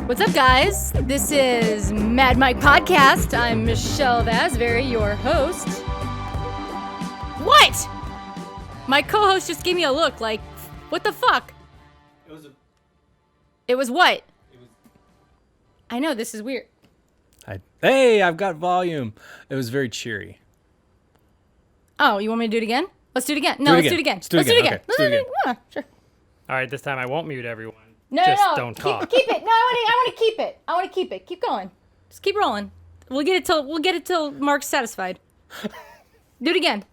What's up, guys? This is Mad Mike Podcast. I'm Mychelle Vasvary, your host. What? My co-host just gave me a look like, what the fuck? It was what? I know, this is weird. Hey, I've got volume. It was very cheery. Oh, you want me to do it again? Let's do it again. No, let's do it again. Let's do it again. Sure. All right, this time I won't mute everyone. No, Don't talk. Keep it. No, I want to keep it. I want to keep it. Keep going. Just keep rolling. We'll get it till Mark's satisfied. Do it again.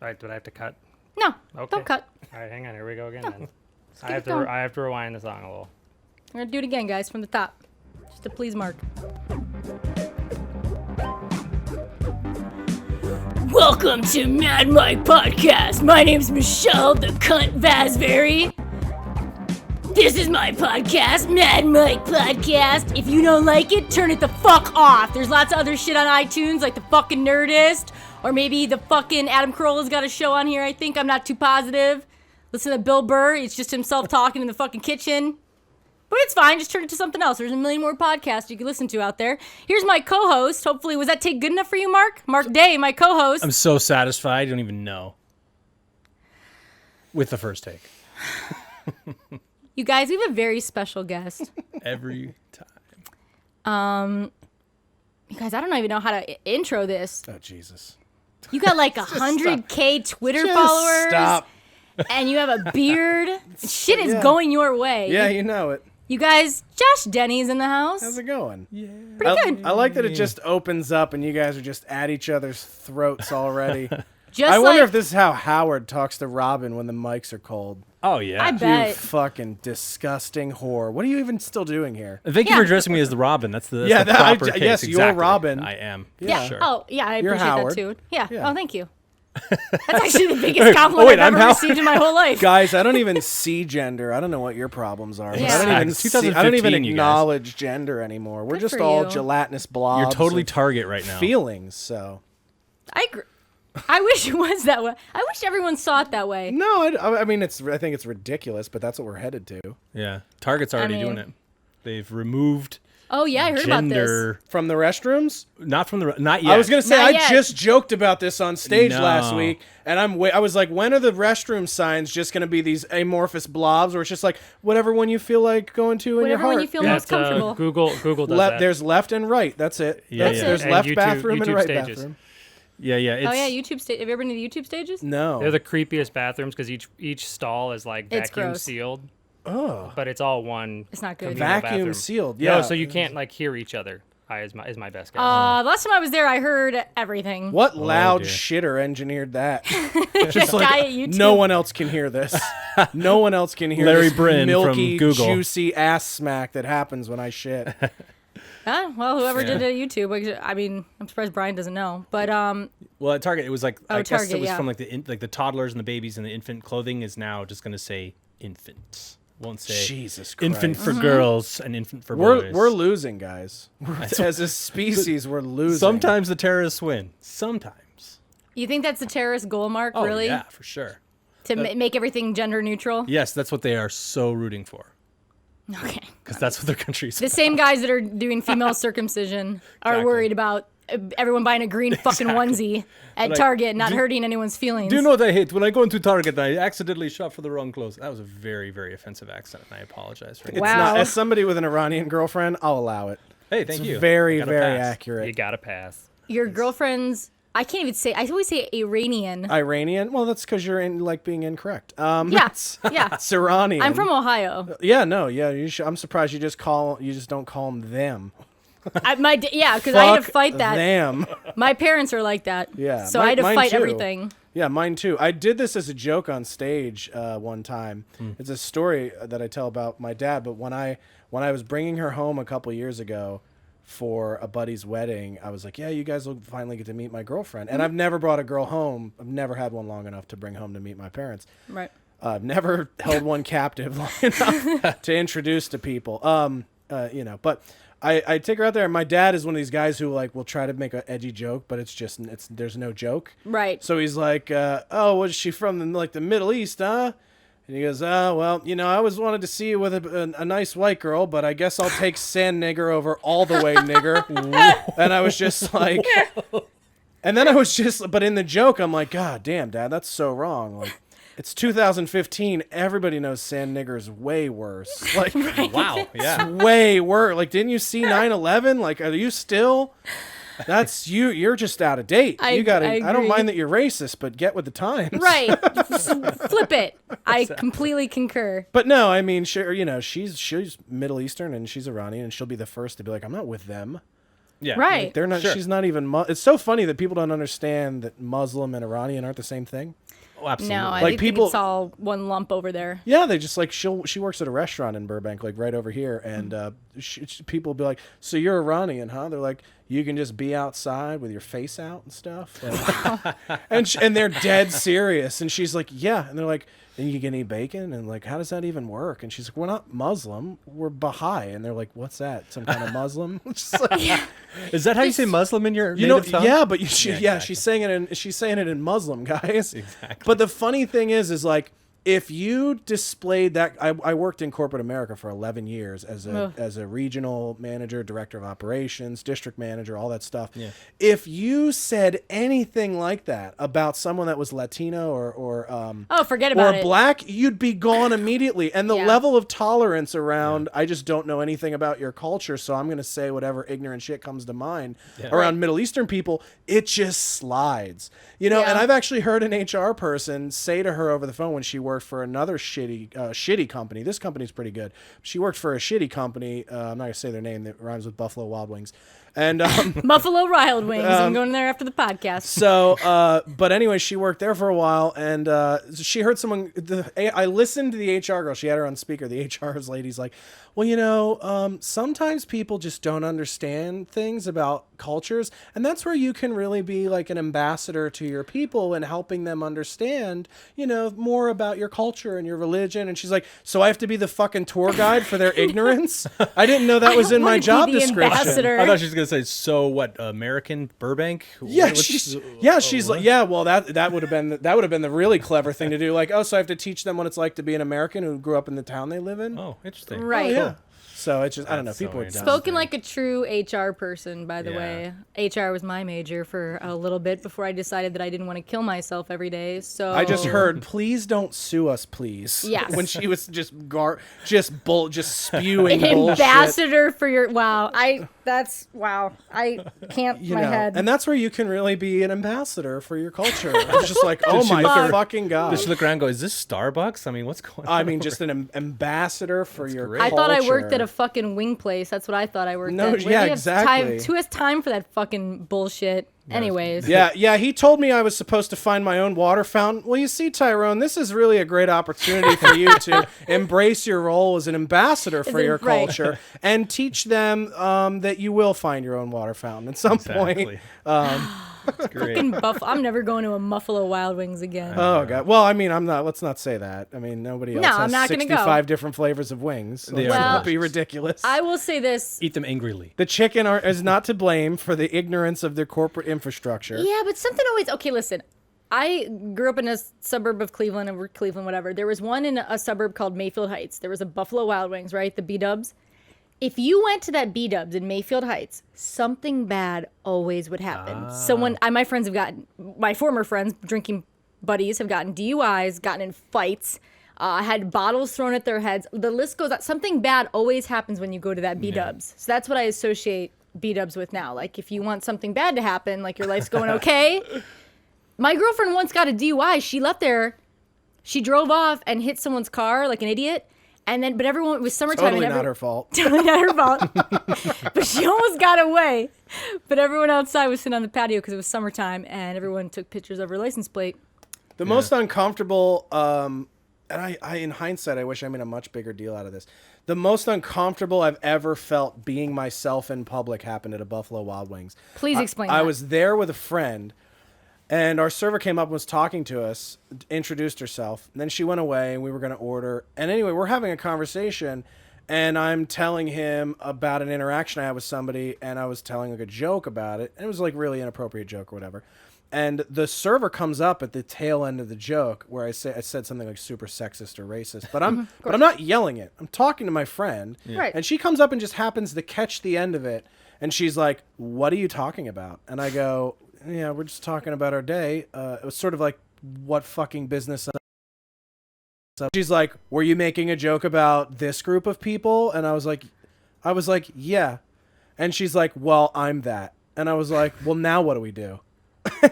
All right, do I have to cut? No, Okay. don't cut. All right, hang on. Here we go again then. keep it going. I have to rewind the song a little. We're gonna do it again, guys, from the top, just to please Mark. Welcome to Mad Mike Podcast. My name's Mychelle the Cunt Vasvary. This is my podcast, Mad Mike Podcast. If you don't like it, turn it the fuck off. There's lots of other shit on iTunes, like the fucking Nerdist, or maybe the fucking Adam Carolla's got a show on here, I think. I'm not too positive. Listen to Bill Burr. It's just himself talking in the fucking kitchen. But it's fine. Just turn it to something else. There's a million more podcasts you can listen to out there. Here's my co-host. Hopefully, was that take good enough for you, Mark? Mark Day, my co-host. I'm so satisfied. You don't even know. With the first take. You guys, we have a very special guest. Every time. You guys, I don't even know how to intro this. Oh, Jesus. You got like 100K Twitter followers. Stop. And you have a beard. Shit is going your way. Yeah, you know it. You guys, Josh Denny's in the house. How's it going? Yeah. Pretty good. I like that it just opens up and you guys are just at each other's throats already. Just I wonder like- if this is how Howard talks to Robin when the mics are cold. Oh, yeah. I You bet. fucking disgusting whore. What are you even still doing here? Thank you for addressing me as the Robin. That's the proper case. yes, you're Exactly. Robin. I am. Yeah. Sure. Oh, yeah, I You're appreciate Howard. that too. Yeah. Yeah. Oh, thank you. That's actually the biggest compliment wait, I've I'm ever Howard. received in my whole life. Guys, I don't even see gender. I don't know what your problems are. Yeah. I don't even It's see, I don't 2015, even you guys. acknowledge gender anymore. We're Good just for all you. gelatinous blobs. You're totally of target right now. feelings, so. I agree. I wish it was that way. I wish everyone saw it that way. No, I mean, I think it's ridiculous, but that's what we're headed to. Yeah. Target's already doing it. They've removed Oh, yeah, I heard about this. gender. From the restrooms? Not yet. I was gonna say Not I yet. just joked about this on stage No. last week, and I was like, when are the restroom signs just gonna be these amorphous blobs, where it's just like whatever one you feel like going to in your Whatever heart? one you feel Yeah, most it's, comfortable. Google does that. There's left and right. That's it. Yeah, That's- yeah. There's And left YouTube- bathroom and YouTube right stages. bathroom. Yeah. It's, Oh, yeah, YouTube stage. Have you ever been to the YouTube stages? No. They're the creepiest bathrooms because each stall is like It's vacuum gross. sealed, Oh. but it's all one. It's not good. communal Vacuum bathroom. sealed. Yeah. No, so you can't like hear each other. Is my best guess. Last time I was there, I heard everything. What loud dear. shitter engineered that? Just guy at YouTube. No one else can hear this. No one else can hear Larry this Brin from milky, Google. juicy ass smack that happens when I shit. Huh? Well, whoever Yeah. did it at YouTube. I mean, I'm surprised Brian doesn't know. But Well, at Target, it was like, I guess Target, it was yeah. from like the toddlers and the babies, and the infant clothing is now just going to say infant. Won't say Jesus Christ. infant for Mm-hmm. girls and infant for boys. We're losing, guys. As a species, we're losing. Sometimes the terrorists win. Sometimes. you think that's the terrorist goal, Mark? Oh, really? yeah, for sure. To make everything gender neutral? Yes, that's what they are so rooting for. Okay. Because that's what their country's The same guys that are doing female circumcision are Exactly. worried about everyone buying a green fucking onesie at Like, Target, not hurting anyone's feelings. Do you know what I hate? When I go into Target, I accidentally shop for the wrong clothes. That was a very, very offensive accent, and I apologize for it. It's Wow. not, as somebody with an Iranian girlfriend, I'll allow it. Hey, thank It's you. very, Gotta very pass. accurate. You gotta pass. Your girlfriend's, I can't even say, I always say Iranian. Iranian? Well, that's because you're being incorrect. Yeah, It's, yeah. it's Iranian. I'm from Ohio. Yeah, no, yeah. I'm surprised you just don't call them. Because I had to Fuck fight that. Them. My parents are like that. Yeah, So I had to mine fight too. everything. Yeah, mine too. I did this as a joke on stage one time. It's a story that I tell about my dad. But when I was bringing her home a couple years ago for a buddy's wedding, I was like, "Yeah, you guys will finally get to meet my girlfriend." And I've never brought a girl home. I've never had one long enough to bring home to meet my parents. Right. I've never held one captive long enough to introduce to people. But I take her out there, and my dad is one of these guys who like will try to make an edgy joke, but there's no joke. Right. So he's like, "Oh, was she from the Middle East, huh?" And he goes, oh, well, I always wanted to see you with a nice white girl, but I guess I'll take sand nigger over all the way nigger. And I was just like, and then I was just, but in the joke, I'm like, God damn, Dad, that's so wrong. Like, it's 2015. Everybody knows sand nigger is way worse. Like, Wow. Yeah. it's way worse. Like, didn't you see 9/11? Like, are you still? That's you. You're just out of date. I I don't agree. mind that you're racist, but get with the times. Right. Flip it. I completely concur. But no, I mean, she's Middle Eastern and she's Iranian, and she'll be the first to be like, I'm not with them. Yeah. Right. They're not. Sure. She's not even. It's so funny that people don't understand that Muslim and Iranian aren't the same thing. Oh, absolutely. No, I Like, think people- it's all one lump over there. Yeah, they just like she works at a restaurant in Burbank, like right over here, and people will be like, "So you're Iranian, huh?" They're like, "You can just be outside with your face out and stuff," like, and they're dead serious. And she's like, "Yeah," and they're like, "And you can eat bacon?" And like, how does that even work? And she's like, "We're not Muslim, we're Baha'i." And they're like, "What's that? Some kind of Muslim?" Just like, Is that how you say Muslim in your you know, native tongue? yeah, but exactly. she's saying it in Muslim, guys. Exactly. But the funny thing is like, if you displayed that, I worked in corporate America for 11 years as a regional manager, director of operations, district manager, all that stuff. Yeah. If you said anything like that about someone that was Latino or Oh, forget about or it. black, you'd be gone immediately. And the Yeah. level of tolerance around, I just don't know anything about your culture, so I'm going to say whatever ignorant shit comes to mind around Middle Eastern people, it just slides. And Yeah. I've actually heard an HR person say to her over the phone when she worked for another shitty company. This company's pretty good. She worked for a shitty company. I'm not going to say their name. That rhymes with Buffalo Wild Wings. And Buffalo Wild Wings. I'm going there after the podcast. so, but anyway, she worked there for a while, and she heard someone. I listened to the HR girl. She had her on speaker. The HR's lady's like, well, sometimes people just don't understand things about cultures, and that's where you can really be like an ambassador to your people and helping them understand, more about your culture and your religion. And she's like, so I have to be the fucking tour guide for their ignorance? I didn't know that was in my wanna be job the description. ambassador. I thought she was gonna say, so what? American Burbank? Yeah, What's- she's like, yeah. Well, that would have been the really clever thing to do. Like, oh, so I have to teach them what it's like to be an American who grew up in the town they live in. Oh, interesting. Right. Oh, yeah. So it's just I don't know. That's so People are interesting. dumb. Spoken like a true HR person, by the Yeah. way. HR was my major for a little bit before I decided that I didn't want to kill myself every day. So I just heard, please don't sue us, please. Yes. When she was just spewing an bullshit. ambassador for your I can't You my know, head. and that's where you can really be an ambassador for your culture. It's just like, oh she my look ar- fucking god. Does she look around and go, is this Starbucks? I mean, what's going on? I mean, just an ambassador for your great. I culture. thought I worked at a fucking wing place. That's what I thought I worked No, at. yeah, Who has exactly. Who has time for that fucking bullshit? Anyways. Yeah, he told me I was supposed to find my own water fountain. Well, you see, Tyrone, this is really a great opportunity for you to embrace your role as an ambassador for your Right. culture and teach them that you will find your own water fountain at some point. Exactly. That's great. Fucking I'm never going to a Buffalo Wild Wings again. Oh god. Well, I mean, I'm not. Let's not say that. I mean, nobody else No, has I'm not gonna go. 65 different flavors of wings. Let's are not delicious. be ridiculous. I will say this. Eat them angrily. The chicken is not to blame for the ignorance of their corporate infrastructure. Yeah, but something always. Okay, listen. I grew up in a suburb of Cleveland, or Cleveland, whatever. There was one in a suburb called Mayfield Heights. There was a Buffalo Wild Wings, right? The B-Dubs. If you went to that B-Dubs in Mayfield Heights, something bad always would happen. My friends have gotten, my former friends, drinking buddies, have gotten DUIs, gotten in fights, had bottles thrown at their heads. The list goes on. Something bad always happens when you go to that B-Dubs. So that's what I associate B-Dubs with now. Like, if you want something bad to happen, like your life's going okay. My girlfriend once got a DUI. She left there. She drove off and hit someone's car like an idiot. And then, but everyone, it was summertime. Totally and not her fault. Totally not her fault. But she almost got away. But everyone outside was sitting on the patio because it was summertime, and everyone took pictures of her license plate. The most uncomfortable, and I in hindsight, I wish I made a much bigger deal out of this. The most uncomfortable I've ever felt being myself in public happened at a Buffalo Wild Wings. Please explain I that. was there with a friend, and our server came up and was talking to us, introduced herself, and then she went away, and we were going to order. And anyway, we're having a conversation, and I'm telling him about an interaction I had with somebody, and I was telling like a joke about it, and it was like really inappropriate joke or whatever. And the server comes up at the tail end of the joke where I said something like super sexist or racist, but I'm not yelling it. I'm talking to my friend, Right. and she comes up and just happens to catch the end of it, and she's like, "What are you talking about?" And I go, "Yeah, we're just talking about our day." It was sort of like, "What fucking business?" She's like, "Were you making a joke about this group of people?" And I was like, "Yeah." And she's like, "Well, I'm that." And I was like, "Well, now what do we do?"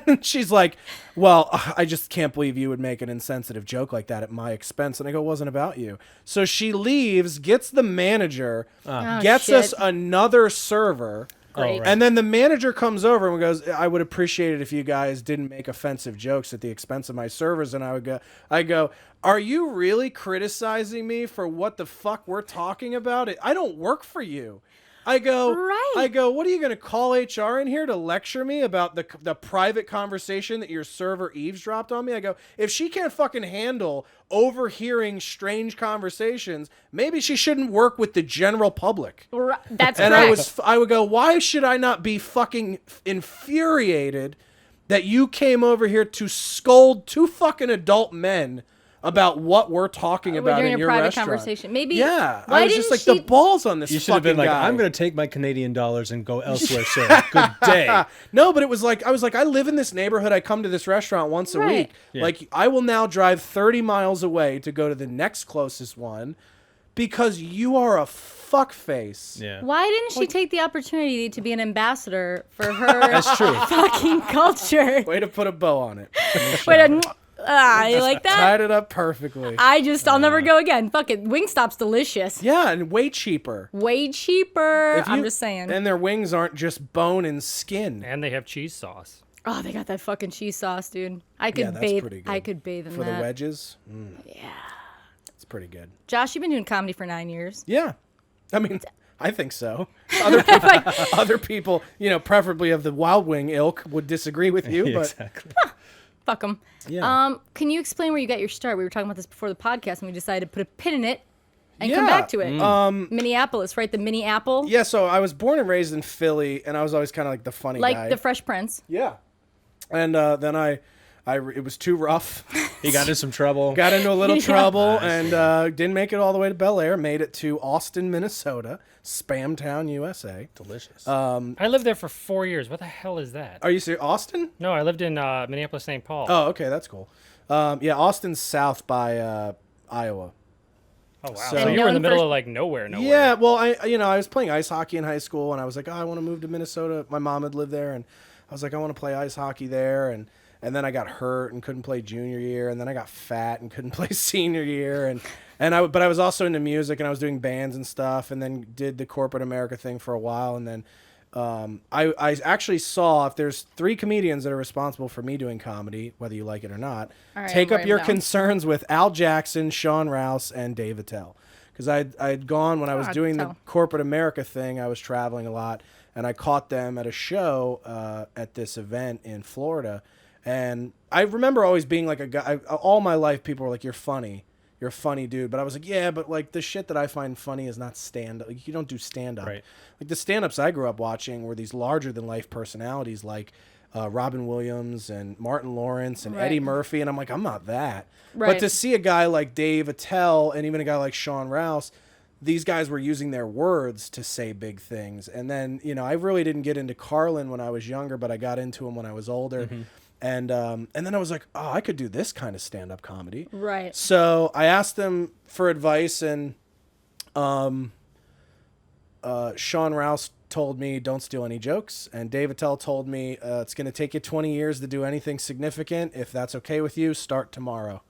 And she's like, "Well, I just can't believe you would make an insensitive joke like that at my expense." And I go, "It wasn't about you." So she leaves, gets the manager, gets shit. us another server. Great. right. And then the manager comes over and goes, "I would appreciate it if you guys didn't make offensive jokes at the expense of my servers." And I go, "Are you really criticizing me for what the fuck we're talking about? I don't work for you." I go, "What are you going to call HR in here to lecture me about the private conversation that your server eavesdropped on me?" I go, "If she can't fucking handle overhearing strange conversations, maybe she shouldn't work with the general public." That's And correct. I would go, "Why should I not be fucking infuriated that you came over here to scold two fucking adult men about what we're talking about during in a your private restaurant?" conversation. Maybe. Yeah, Why I was didn't just like, she? the balls on this You should have fucking been like, guy. I'm going to take my Canadian dollars and go elsewhere, sir. Good day. No, but it was like, I live in this neighborhood. I come to this restaurant once a Right. week. Yeah. Like, I will now drive 30 miles away to go to the next closest one because you are a fuckface. Yeah. Why didn't she take the opportunity to be an ambassador for her That's true. fucking culture? Way to put a bow on it. Wait, you like that? Tied it up perfectly. I'll never go again. Fuck it. Wingstop's delicious. Yeah, and way cheaper. Way cheaper. If you- I'm just saying. And their wings aren't just bone and skin. And they have cheese sauce. Oh, they got that fucking cheese sauce, dude. I Yeah, could that's bathe. pretty good. I could bathe in For that. the wedges. Yeah. It's pretty good. Josh, you've been doing comedy for 9 years. Yeah. I mean, I think so. Other people, preferably of the Wild Wing ilk would disagree with you, Yeah, but exactly. Fuck them. Yeah. Can you explain where you got your start? We were talking about this before the podcast, and we decided to put a pin in it and come Yeah. back to it. Minneapolis, right? The mini apple, yeah, so I was born and raised in Philly, and I was always kind of like the funny like guy. the Fresh Prince. Yeah. And then it was too rough. He got into some trouble. Got into a little Yeah. trouble and didn't make it all the way to Bel Air. Made it to Austin, Minnesota, Spam Town, USA. Delicious. I lived there for 4 years. What the hell is that? Are you serious? Austin? No, I lived in Minneapolis, St. Paul. Oh, okay, that's cool. Yeah, Austin's south by Iowa. Oh, wow. So- So, And you were in knowing the the middle first- of like nowhere. Yeah, well, I was playing ice hockey in high school, and I was like, "Oh, I want to move to Minnesota." My mom had lived there, and I was like, "I want to play ice hockey there." And then I got hurt and couldn't play junior year, and then I got fat and couldn't play senior year, but I was also into music, and I was doing bands and stuff, and then did the corporate America thing for a while, and then I actually saw, if there's 3 comedians that are responsible for me doing comedy, whether you like it or not, All right, take I'm up writing your down. concerns with Al Jackson, Sean Rouse, and Dave Attell. Because I'd gone when I was doing the Attell. corporate America thing, I was traveling a lot, and I caught them at a show at this event in Florida. And I remember always being like a guy, all my life people were like, "You're funny. You're a funny dude." But I was like, "Yeah, but like the shit that I find funny is not stand-up. Like, you don't do stand-up." Right. Like the stand-ups I grew up watching were these larger-than-life personalities like Robin Williams and Martin Lawrence and Right. Eddie Murphy. And I'm like, I'm not that. But Right. to see a guy like Dave Attell and even a guy like Sean Rouse, these guys were using their words to say big things. And then, I really didn't get into Carlin when I was younger, but I got into him when I was older. And then I was like, oh, I could do this kind of stand-up comedy. Right. So I asked them for advice, and Sean Rouse told me, "Don't steal any jokes." And Dave Attell told me, "It's going to take you 20 years to do anything significant. If that's okay with you, start tomorrow."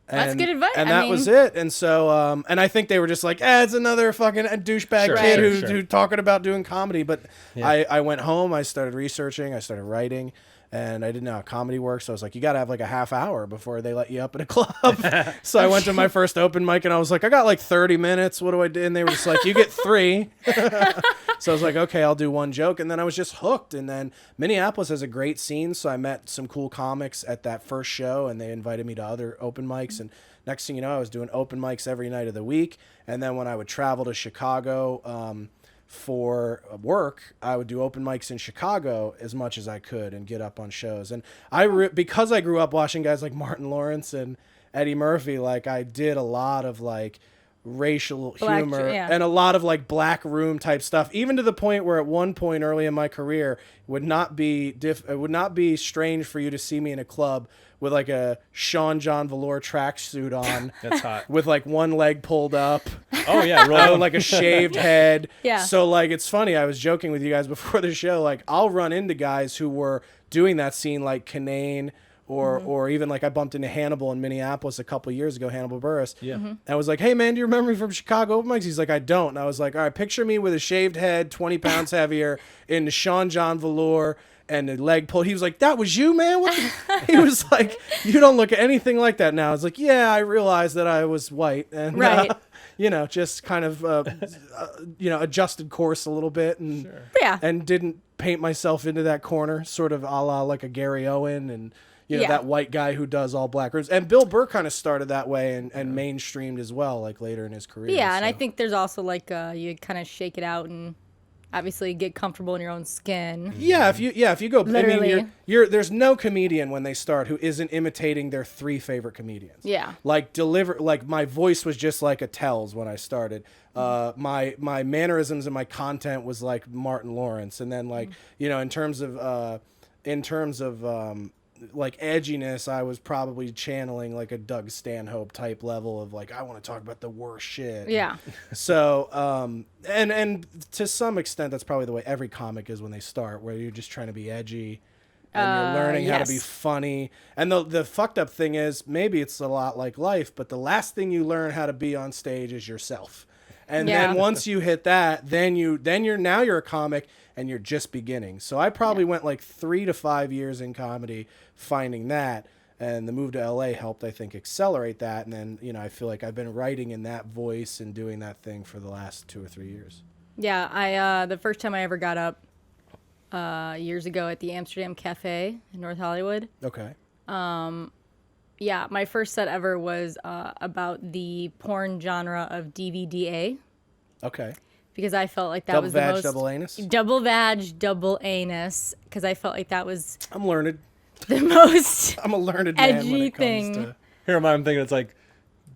That's good advice. And I that was mean- it. And so, and I think they were just like, it's another fucking douchebag Sure, kid sure, who's sure. talking about doing comedy. But Yeah. I went home, I started researching, I started writing, and I didn't know how comedy works. So I was like, you got to have like a half hour before they let you up at a club. So I went to my first open mic, and I was like, I got like 30 minutes. What do I do? And they were just like, you get 3. So I was like, okay, I'll do one joke. And then I was just hooked. And then Minneapolis has a great scene. So I met some cool comics at that first show, and they invited me to other open mics. And next thing you know, I was doing open mics every night of the week. And then when I would travel to Chicago for work, I would do open mics in Chicago as much as I could and get up on shows. And because I grew up watching guys like Martin Lawrence and Eddie Murphy, like I did a lot of like racial humor and a lot of like black room type stuff, even to the point where at one point early in my career it would not be strange for you to see me in a club with like a Sean John Velour tracksuit on. That's hot. With like one leg pulled up. Oh yeah, rolling. Like a shaved head. Yeah. So like it's funny, I was joking with you guys before the show, like I'll run into guys who were doing that scene like Kanane or even like I bumped into Hannibal in Minneapolis a couple years ago, Hannibal Buress. Yeah. And I was like, hey man, do you remember me from Chicago open mics? He's like, I don't. And I was like, all right, picture me with a shaved head, 20 pounds heavier, in the Sean John Velour and the leg pulled. He was like, that was you, man? What the? He was like, you don't look anything like that now. I was like, yeah, I realized that I was white. And, Right. Just kind of, adjusted course a little bit and, and didn't paint myself into that corner, sort of a la like a Gary Owen and, that white guy who does all black rooms. And Bill Burr kind of started that way and mainstreamed as well, like later in his career. Yeah, and I think there's also like you kind of shake it out and obviously get comfortable in your own skin. Yeah, if you go, Literally. I mean, there's no comedian when they start who isn't imitating their 3 favorite comedians. Yeah. Like my voice was just like a Tell's when I started. My mannerisms and my content was like Martin Lawrence, and then like in terms of like edginess, I was probably channeling like a Doug Stanhope type level of like, I want to talk about the worst shit. Yeah. So, and to some extent, that's probably the way every comic is when they start, where you're just trying to be edgy and you're learning how to be funny. And the fucked up thing is, maybe it's a lot like life, but the last thing you learn how to be on stage is yourself. And then once you hit that, then you're a comic and you're just beginning. So I probably went like 3 to 5 years in comedy finding that. And the move to LA helped, I think, accelerate that. And then, I feel like I've been writing in that voice and doing that thing for the last 2 or 3 years. Yeah, I the first time I ever got up years ago at the Amsterdam Cafe in North Hollywood. Okay. Yeah, my first set ever was about the porn genre of DVDA. Okay. Because I felt like that was the most... Double anus? Double vag, double anus. Because I felt like that was I'm learned. the most I'm a learned man when edgy it comes thing. to... Here I'm thinking it's like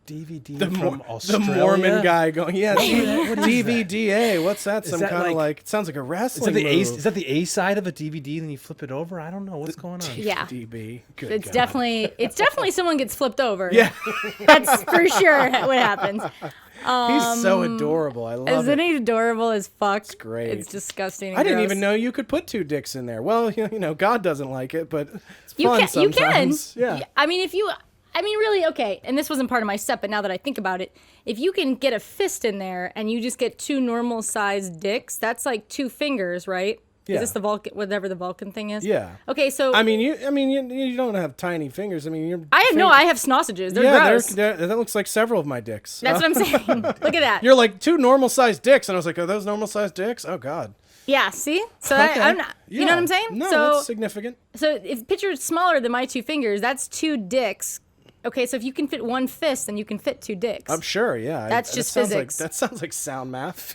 DVD from The Australia. Mormon guy going, yeah, What is DVDA. What's that? Some that kind of like- it sounds like a Is wrestling that the A? move. Is that the A side of a DVD? Then you flip it over. I don't know what's going on. Yeah. DB. Good It's God. definitely someone gets flipped over. Yeah. That's for sure what happens. He's so adorable. I love Isn't it. he adorable as fuck? It's great. It's disgusting. And I didn't gross. even know you could put 2 dicks in there. Well, God doesn't like it, but it's You fun can. You can. sometimes. Yeah. I mean, really, okay. And this wasn't part of my set, but now that I think about it, if you can get a fist in there and you just get 2 normal sized dicks, that's like 2 fingers, right? Yeah. Is this the Vulcan, whatever the Vulcan thing is? Yeah. Okay, so I mean, you don't have tiny fingers. I mean, I have sausages. They're gross. that looks like several of my dicks. That's what I'm saying. Look at that. You're like 2 normal sized dicks, and I was like, are those normal sized dicks? Oh God. Yeah. See. So Okay. I'm not. You know what I'm saying? No, so that's significant. so if picture smaller than my 2 fingers, that's 2 dicks. Okay, so if you can fit 1 fist, then you can fit 2 dicks. I'm sure. Yeah. That's just sounds physics. that sounds like sound math.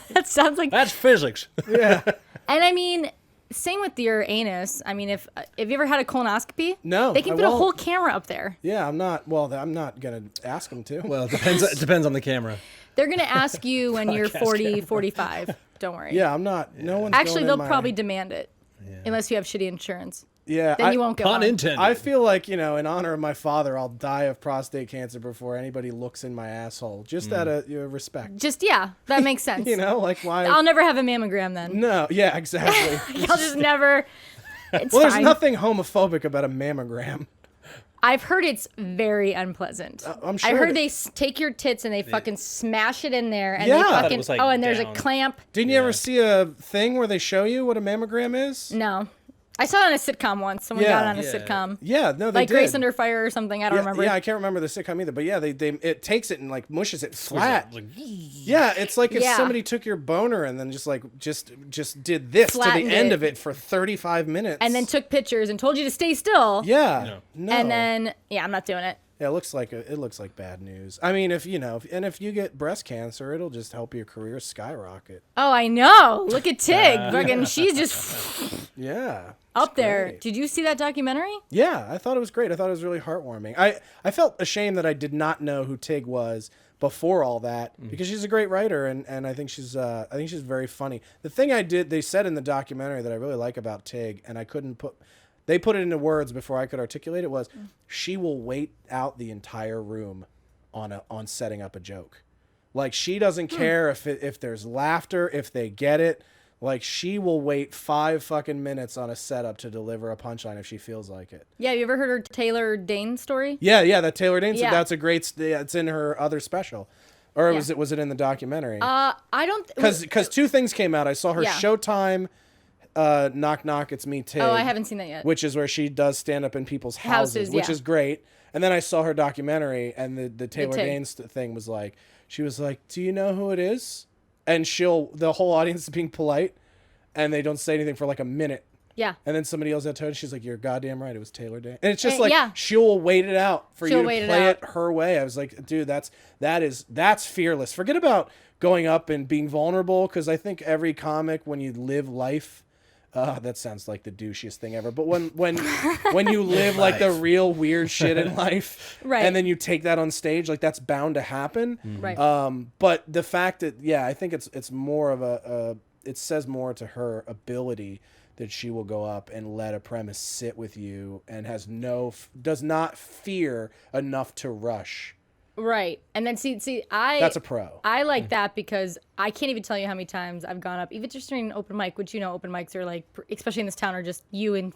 That sounds like. That's physics. Yeah. And I mean, same with your anus. I mean, if you ever had a colonoscopy? No, They can I put a won't. whole camera up there. Yeah. I'm not gonna ask him to. Well, it depends on the camera. They're gonna ask you when you're 40, 45. Don't worry. Yeah. I'm not. No one's. Actually, going they'll in my- probably demand it, unless you have shitty insurance. Yeah. Then you won't go. Pun on. intended. I feel like, in honor of my father, I'll die of prostate cancer before anybody looks in my asshole. Just out of respect. Just that makes sense. Like why? I'll never have a mammogram then. No. Yeah. Exactly. I'll just never. It's Well, there's fine. nothing homophobic about a mammogram. I've heard it's very unpleasant. I'm I sure heard that- they take your tits and they fucking smash it in there, and Yeah. they I thought it fucking was, like, and there's down. a clamp. Didn't you ever see a thing where they show you what a mammogram is? No, I saw it on a sitcom once. Someone Yeah. got it on a Yeah. sitcom, Yeah, no, they like did. Grace Under Fire or something. I don't remember. Yeah, I can't remember the sitcom either, but yeah, they it takes it and like mushes it flat. Like, Yeah, it's like if Yeah. somebody took your boner and then just did this to Flattened the end it. of it for 35 minutes. And then took pictures and told you to stay still. yeah, no. And then I'm not doing it. Yeah, it looks like bad news. I mean, if you get breast cancer, it'll just help your career skyrocket. Oh, I know. Look at Tig. Fucking, she's just Yeah. up there. great. Did you see that documentary? Yeah, I thought it was great. I thought it was really heartwarming. I felt ashamed that I did not know who Tig was before all that because she's a great writer and I think she's very funny. The thing they said in the documentary that I really like about Tig and they put it into words before I could articulate it was she will wait out the entire room on setting up a joke. Like she doesn't care if there's laughter, if they get it. Like she will wait 5 fucking minutes on a setup to deliver a punchline if she feels like it. Yeah, you ever heard her Taylor Dane story? Yeah, that Taylor Dane. Yeah. That's a great. It's in her other special, or was it in the documentary? I don't. Because 2 things came out. I saw her Yeah. Showtime. Knock knock, it's me Tig. Oh, I haven't seen that yet. Which is where she does stand up in people's houses, which yeah. is great. And then I saw her documentary, and the Taylor Tig. Dane thing was like, she was like, "Do you know who it is?" And the whole audience is being polite, and they don't say anything for like a minute. Yeah. And then somebody yells at her, and she's like, "You're goddamn right, it was Taylor Dane." And it's just yeah. she'll wait it out for She'll you to wait it play out. it her way. I was like, dude, that's fearless. Forget about going up and being vulnerable, because I think every comic, when you live life, that sounds like the douchiest thing ever. But when you live like the real weird shit in life, Right. and then you take that on stage, like that's bound to happen. Right. But the fact that I think it's more of it says more to her ability that she will go up and let a premise sit with you and does not fear enough to rush. Right. And then see, That's a pro. I like that because I can't even tell you how many times I've gone up, even just during an open mic, which open mics are like, especially in this town, are just you and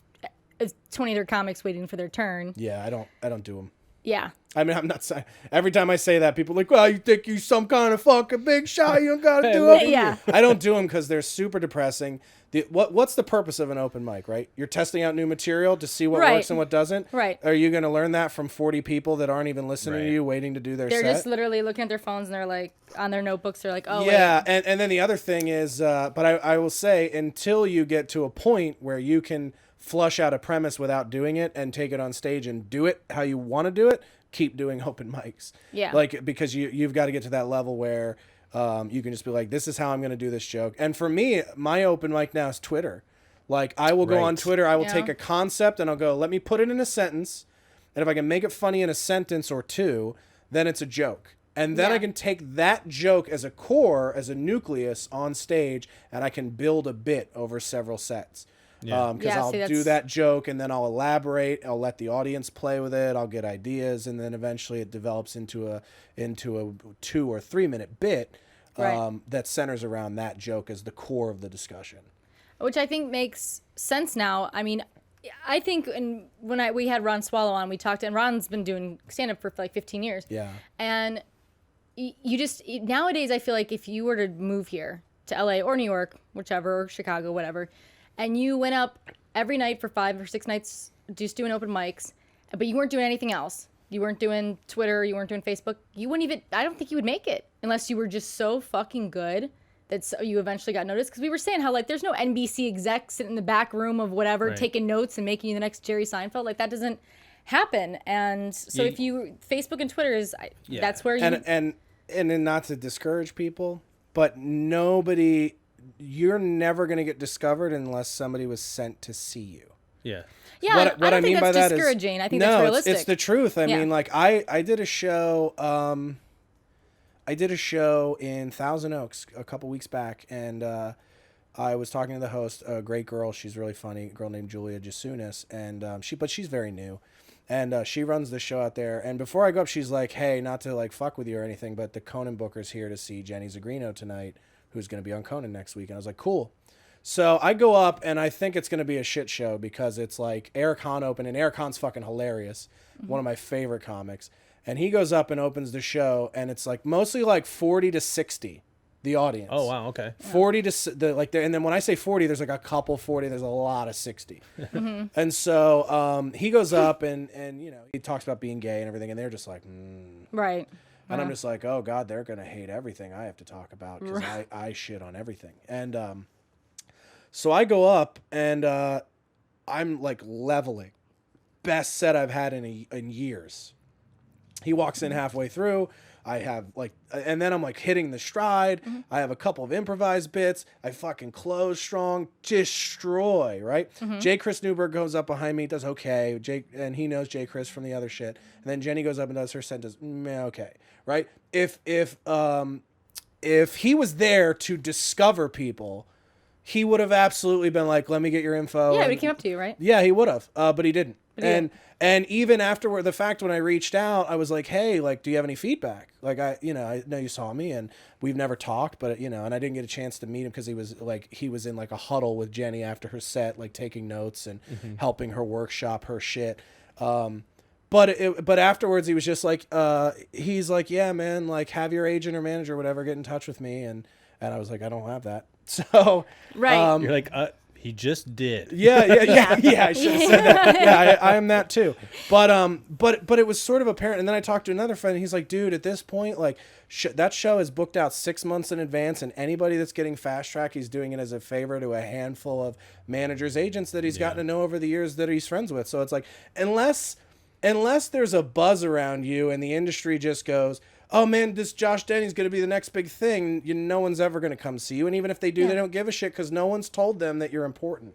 20 other comics waiting for their turn. Yeah, I don't do them. Yeah. I mean, I'm not saying. Every time I say that, people are like, "Well, you think you some kind of fucking big shot? You don't gotta do it." Yeah. I don't do them because they're super depressing. What's the purpose of an open mic, right? You're testing out new material to see what Right. works and what doesn't. Right. Are you going to learn that from 40 people that aren't even listening Right. to you, waiting to do their They're set? just literally looking at their phones and they're like, on their notebooks, they're like, oh, Yeah, wait. and then the other thing is, but I will say, until you get to a point where you can flush out a premise without doing it and take it on stage and do it how you want to do it, keep doing open mics. Yeah. Like, because you've got to get to that level where you can just be like, this is how I'm going to do this joke. And for me, my open mic now is Twitter. Like, I will go on Right. Twitter, I will Yeah. take a concept and I'll go, let me put it in a sentence. And if I can make it funny in a sentence or two, then it's a joke. And then Yeah. I can take that joke as a core, as a nucleus on stage, and I can build a bit over several sets. Yeah. Because I'll do that joke and then I'll elaborate. I'll let the audience play with it. I'll get ideas, and then eventually it develops into a 2 or 3 minute bit Right. that centers around that joke as the core of the discussion. Which I think makes sense now. I mean, I think when we had Ron Swallow on, we talked, and Ron's been doing stand-up for like 15 years. Yeah. And you just, nowadays I feel like if you were to move here to LA or New York, whichever, or Chicago, whatever, and you went up every night for 5 or 6 nights just doing open mics, but you weren't doing anything else. You weren't doing Twitter, you weren't doing Facebook, I don't think you would make it unless you were just so fucking good that you eventually got noticed. Because we were saying how, like, there's no NBC exec sitting in the back room of whatever, Right. taking notes and making you the next Jerry Seinfeld. Like, that doesn't happen. And so if Facebook and Twitter is, that's where you... And then, not to discourage people, but you're never going to get discovered unless somebody was sent to see you. Yeah. Yeah, What I don't I mean think by that's that is discouraging. I think no, that's realistic. it's the truth. I Yeah. mean, like I did a show. I did a show in Thousand Oaks a couple weeks back, and I was talking to the host, a great girl. She's really funny, a girl named Julia Jasunas, and she's very new, and she runs the show out there. And before I go up, she's like, "Hey, not to like fuck with you or anything, but the Conan Booker's here to see Jenny Zagrino tonight, who's going to be on Conan next week." And I was like, "Cool." So I go up, and I think it's going to be a shit show because it's like Eric Hahn open, and Eric Hahn's fucking hilarious, one of my favorite comics. And he goes up and opens the show, and it's like mostly like 40 to 60, the audience. Oh wow. Okay. 40 to and then when I say 40, there's like a couple 40. There's a lot of 60. And so he goes up and he talks about being gay and everything, and they're just like, Right. and I'm just like, oh God, they're gonna hate everything I have to talk about because I shit on everything. And so I go up and I'm like leveling, best set I've had in years. He walks in halfway through. I have like, and then I'm like hitting the stride. I have a couple of improvised bits. I fucking close strong, destroy, right? J. Chris Newberg goes up behind me, does okay. And he knows J. Chris from the other shit. And then Jenny goes up and does her set, does okay, right? If he was there to discover people, he would have absolutely been like, let me get your info. Yeah, and, but he came up to you, right? yeah, he would have, but he didn't. he And even afterward, the fact when I reached out, I was like, hey, like, do you have any feedback? Like, I know you saw me and we've never talked, but and I didn't get a chance to meet him because he was in like a huddle with Jenny after her set, like taking notes and helping her workshop her shit. But afterwards he was just like, he's like, yeah, man, like have your agent or manager or whatever get in touch with me. And I was like, I don't have that. So, Right. You're like, he just did. Yeah. I should have said that. Yeah, I am that too. But it was sort of apparent. And then I talked to another friend. And he's like, dude, at this point, like that show is booked out 6 months in advance, and anybody that's getting fast track, he's doing it as a favor to a handful of managers, agents that he's gotten to know over the years that he's friends with. So it's like, unless there's a buzz around you and the industry just goes, oh man, this Josh Denny's going to be the next big thing, no one's ever going to come see you. And even if they do, they don't give a shit because no one's told them that you're important.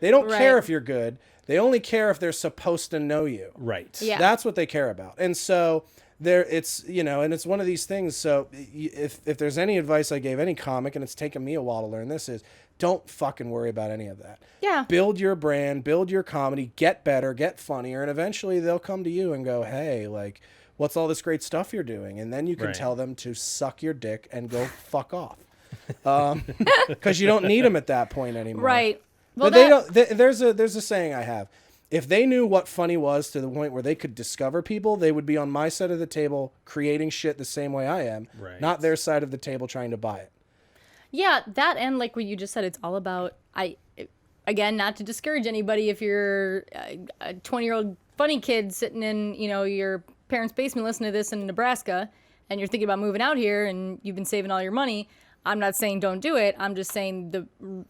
They don't care if you're good. They only care if they're supposed to know you. Right. Yeah. That's what they care about. And so it's and it's one of these things. So if there's any advice I gave any comic, and it's taken me a while to learn this, is don't fucking worry about any of that. Yeah. Build your brand, build your comedy, get better, get funnier, and eventually they'll come to you and go, hey, like, what's all this great stuff you're doing? And then you can tell them to suck your dick and go fuck off. Because you don't need them at that point anymore. Right. Well, There's a saying I have. If they knew what funny was to the point where they could discover people, they would be on my side of the table creating shit the same way I am, not their side of the table trying to buy it. yeah, that and like what you just said, it's all about, again, not to discourage anybody if you're a 20-year-old funny kid sitting in, your parents' basement listening to this in Nebraska, and you're thinking about moving out here and you've been saving all your money. I'm not saying don't do it. I'm just saying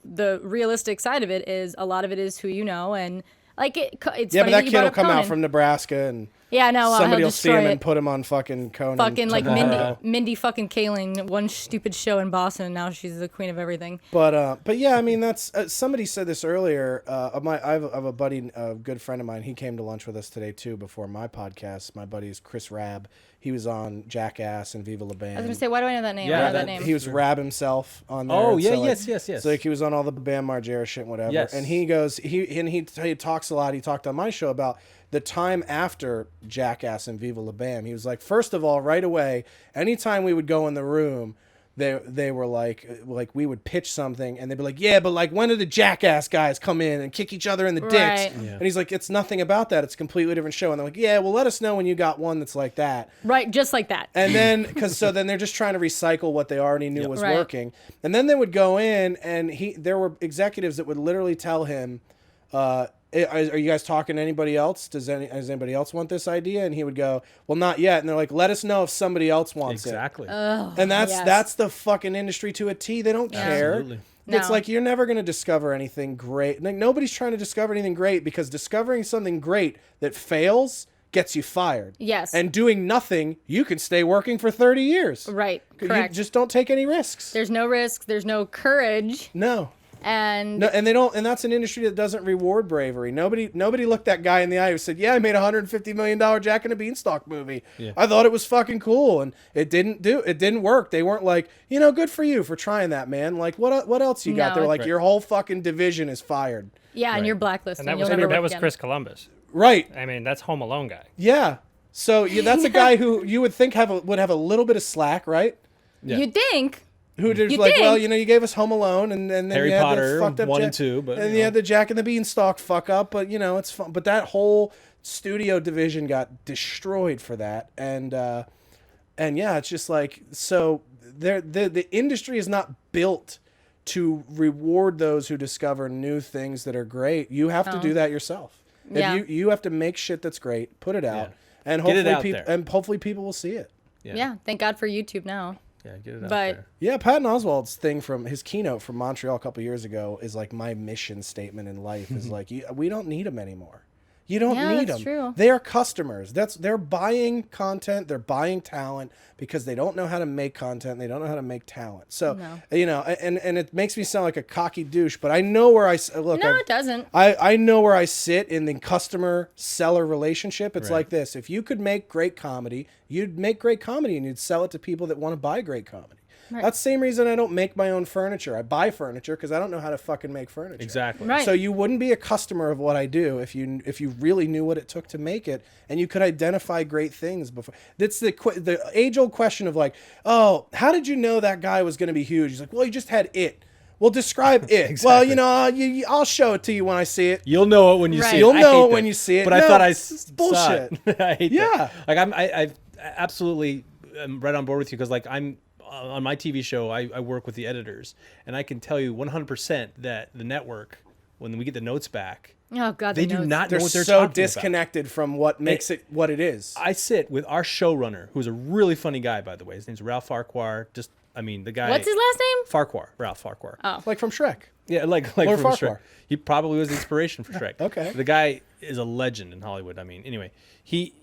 the realistic side of it is a lot of it is who you know, and like it's Yeah, funny but that you kid brought will up come out Conan. from Nebraska and Yeah, no, somebody he'll will see destroy him it. and put him on fucking Conan. Fucking like tomorrow. Mindy fucking Kaling, one stupid show in Boston, and now she's the queen of everything. But yeah, I mean that's somebody said this earlier. I have a buddy, a good friend of mine. He came to lunch with us today too before my podcast. My buddy is Chris Rabb. He was on Jackass and Viva La Bam. I was gonna say, why do I know that name? Yeah, I know that name. He was Rab himself on there. Oh, yeah, So, like, yes. So like he was on all the Bam Margera shit and whatever. Yes. And he goes, he talks a lot. He talked on my show about the time after Jackass and Viva La Bam. He was like, first of all, right away, anytime we would go in the room, they were like we would pitch something and they'd be like, yeah, but like when did the Jackass guys come in and kick each other in the dicks? Right. Yeah. And he's like, it's nothing about that. It's a completely different show. And they're like, yeah, well, let us know when you got one that's like that. Right, just like that. And then, then they're just trying to recycle what they already knew was Right. working. And then they would go in, and there were executives that would literally tell him, are you guys talking to anybody else? Does anybody else want this idea? And he would go, well, not yet. And they're like, let us know if somebody else wants Exactly. Oh, it. And yes. that's the fucking industry to a T. They don't care. Absolutely. It's No. like you're never going to discover anything great. Like nobody's trying to discover anything great because discovering something great that fails gets you fired. Yes. And doing nothing, you can stay working for 30 years. Right, You correct. just don't take any risks. There's no risk. There's no courage, No. and No, and they don't, and that's an industry that doesn't reward bravery. Nobody looked that guy in the eye who said, "Yeah, I made a $150 million Jack and the Beanstalk movie. Yeah. I thought it was fucking cool, and it didn't work." They weren't like, good for you for trying that, man. Like, what else you got? No, They're it's- like, your whole fucking division is fired. yeah, and Right. you're blacklisted. And that You'll was never that work was again. Chris Columbus. Right? I mean, that's Home Alone guy. Yeah. So that's a guy who you would think would have a little bit of slack, right? Yeah. You'd think. Who did You like, think? well, you gave us Home Alone, and then Harry you had Potter the fucked up 1 and 2, but, and you you know. had the Jack and the Beanstalk fuck up, but it's fun. But that whole studio division got destroyed for that, and yeah, it's just like so. The industry is not built to reward those who discover new things that are great. You have to do that yourself. Yeah. You have to make shit that's great, put it out, Yeah. and Get it hopefully out people there. and hopefully people will see it. Yeah. Thank God for YouTube now. Yeah, get it out But- there. Yeah, Patton Oswalt's thing from his keynote from Montreal a couple years ago is like my mission statement in life is like, we don't need them anymore. You don't Yeah, need that's them. true. They are customers. They're buying content. They're buying talent because they don't know how to make content. They don't know how to make talent. So, No. you know, and it makes me sound like a cocky douche, but I know where look. No, it doesn't. I know where I sit in the customer seller relationship. It's Right. like this. If you could make great comedy, you'd make great comedy and you'd sell it to people that want to buy great comedy. Right. That's the same reason I don't make my own furniture. I buy furniture because I don't know how to fucking make furniture. Exactly. Right. So you wouldn't be a customer of what I do if you really knew what it took to make it, and you could identify great things before. That's the age old question of like, oh, how did you know that guy was going to be huge? He's like, well, he just had it. Well, describe it. Exactly. Well, you know, I'll show it to you when I see it. You'll know it when you Right. see it. You'll I know hate it when that. you see it. But I No, thought I it's saw bullshit. it. I hate Yeah. that. Like I absolutely am right on board with you because like I'm on my TV show. I work with the editors, and I can tell you 100% that the network, when we get the notes back, Oh God, they the do notes. not know They're what they're so talking disconnected from what makes it what it is. about. I sit with our showrunner, who's a really funny guy, by the way. His name's Ralph Farquhar. The guy. What's his last name? Farquhar. Ralph Farquhar. Oh. Like from Shrek. Yeah, like Lord from Farquhar. Shrek. He probably was the inspiration for Shrek. Okay. The guy is a legend in Hollywood. I mean, anyway, he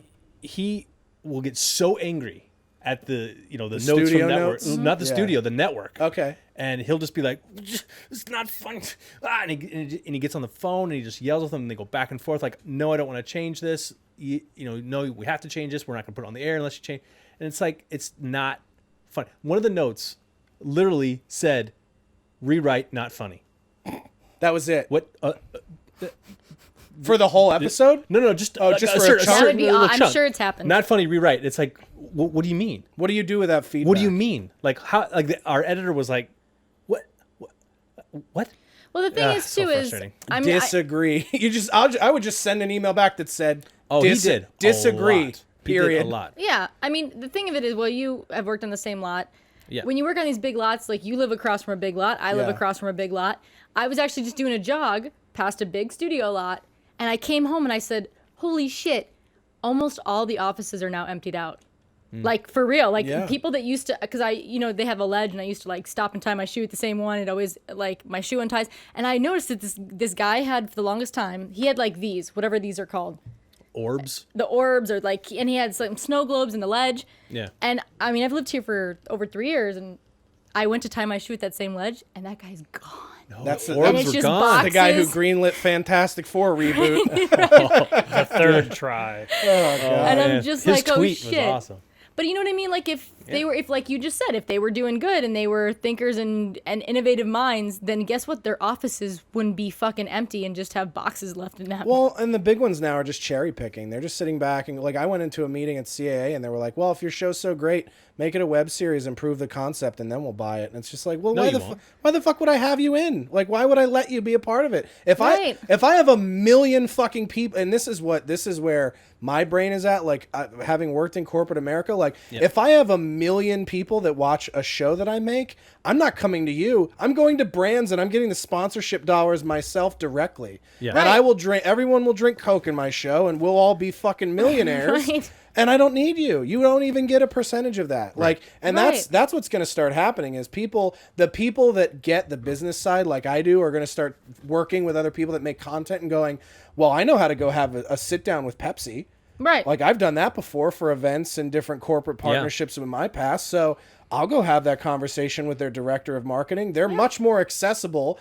will get so angry at the notes studio from network, notes? not the Yeah. studio, the network. Okay. And he'll just be like, "It's not funny," and he gets on the phone and he just yells with them, and they go back and forth like, "No, I don't want to change this. No, we have to change this. We're not going to put it on the air unless you change." And it's like it's not fun. One of the notes literally said, "Rewrite, not funny." That was it. What? For the whole episode? No, just just a for a certain, chunk? That would be little odd. I'm chunk. sure it's happened. Not funny. Rewrite. It's like, what do you mean? What do you do with that feedback? What do you mean? Like how? Like our editor was like, what? What? Well, the thing is so too is frustrating. I mean, Disagree. I would just send an email back that said, Oh, he did. A Disagree. lot. Period. He did a lot. yeah. I mean, the thing of it is, well, you have worked on the same lot. Yeah. When you work on these big lots, like you live across from a big lot, I live Yeah. across from a big lot. I was actually just doing a jog past a big studio lot, and I came home and I said, "Holy shit! Almost all the offices are now emptied out." Like for real, like Yeah. people that used to, because they have a ledge, and I used to like stop and tie my shoe at the same one. It always like my shoe unties, and I noticed that this guy had for the longest time, he had like these, whatever these are called, Orbs. the orbs, or like, and he had some snow globes in the ledge. Yeah. And I mean, I've lived here for over 3 years, and I went to tie my shoe at that same ledge, and that guy's gone. That's Orbs And it's were just gone. the guy who boxes. greenlit Fantastic Four reboot. The third try. And I'm Man. just His like, oh tweet shit. was awesome. But you know what I mean? Like if they were, if like you just said, if they were doing good and they were thinkers and innovative minds, then guess what? Their offices wouldn't be fucking empty and just have boxes left in them. Well, and the big ones now are just cherry picking. They're just sitting back and like I went into a meeting at CAA and they were like, "Well, if your show's so great, make it a web series, improve the concept, and then we'll buy it." And it's just like, well, No, why you the won't. why the fuck would I have you in? Like, why would I let you be a part of it? If Right. I have a million fucking people, and this is where my brain is at. Like having worked in corporate America, like if I have a million people that watch a show that I make, I'm not coming to you. I'm going to brands and I'm getting the sponsorship dollars myself directly. Yeah. And Right. I will drink. Everyone will drink Coke in my show, and we'll all be fucking millionaires. Right. And I don't need you. You don't even get a percentage of that. Like, and Right. that's what's going to start happening is the people that get the business side, like I do, are going to start working with other people that make content and going, well, I know how to go have a sit down with Pepsi. Right. Like I've done that before for events and different corporate partnerships in my past. So I'll go have that conversation with their director of marketing. They're much more accessible.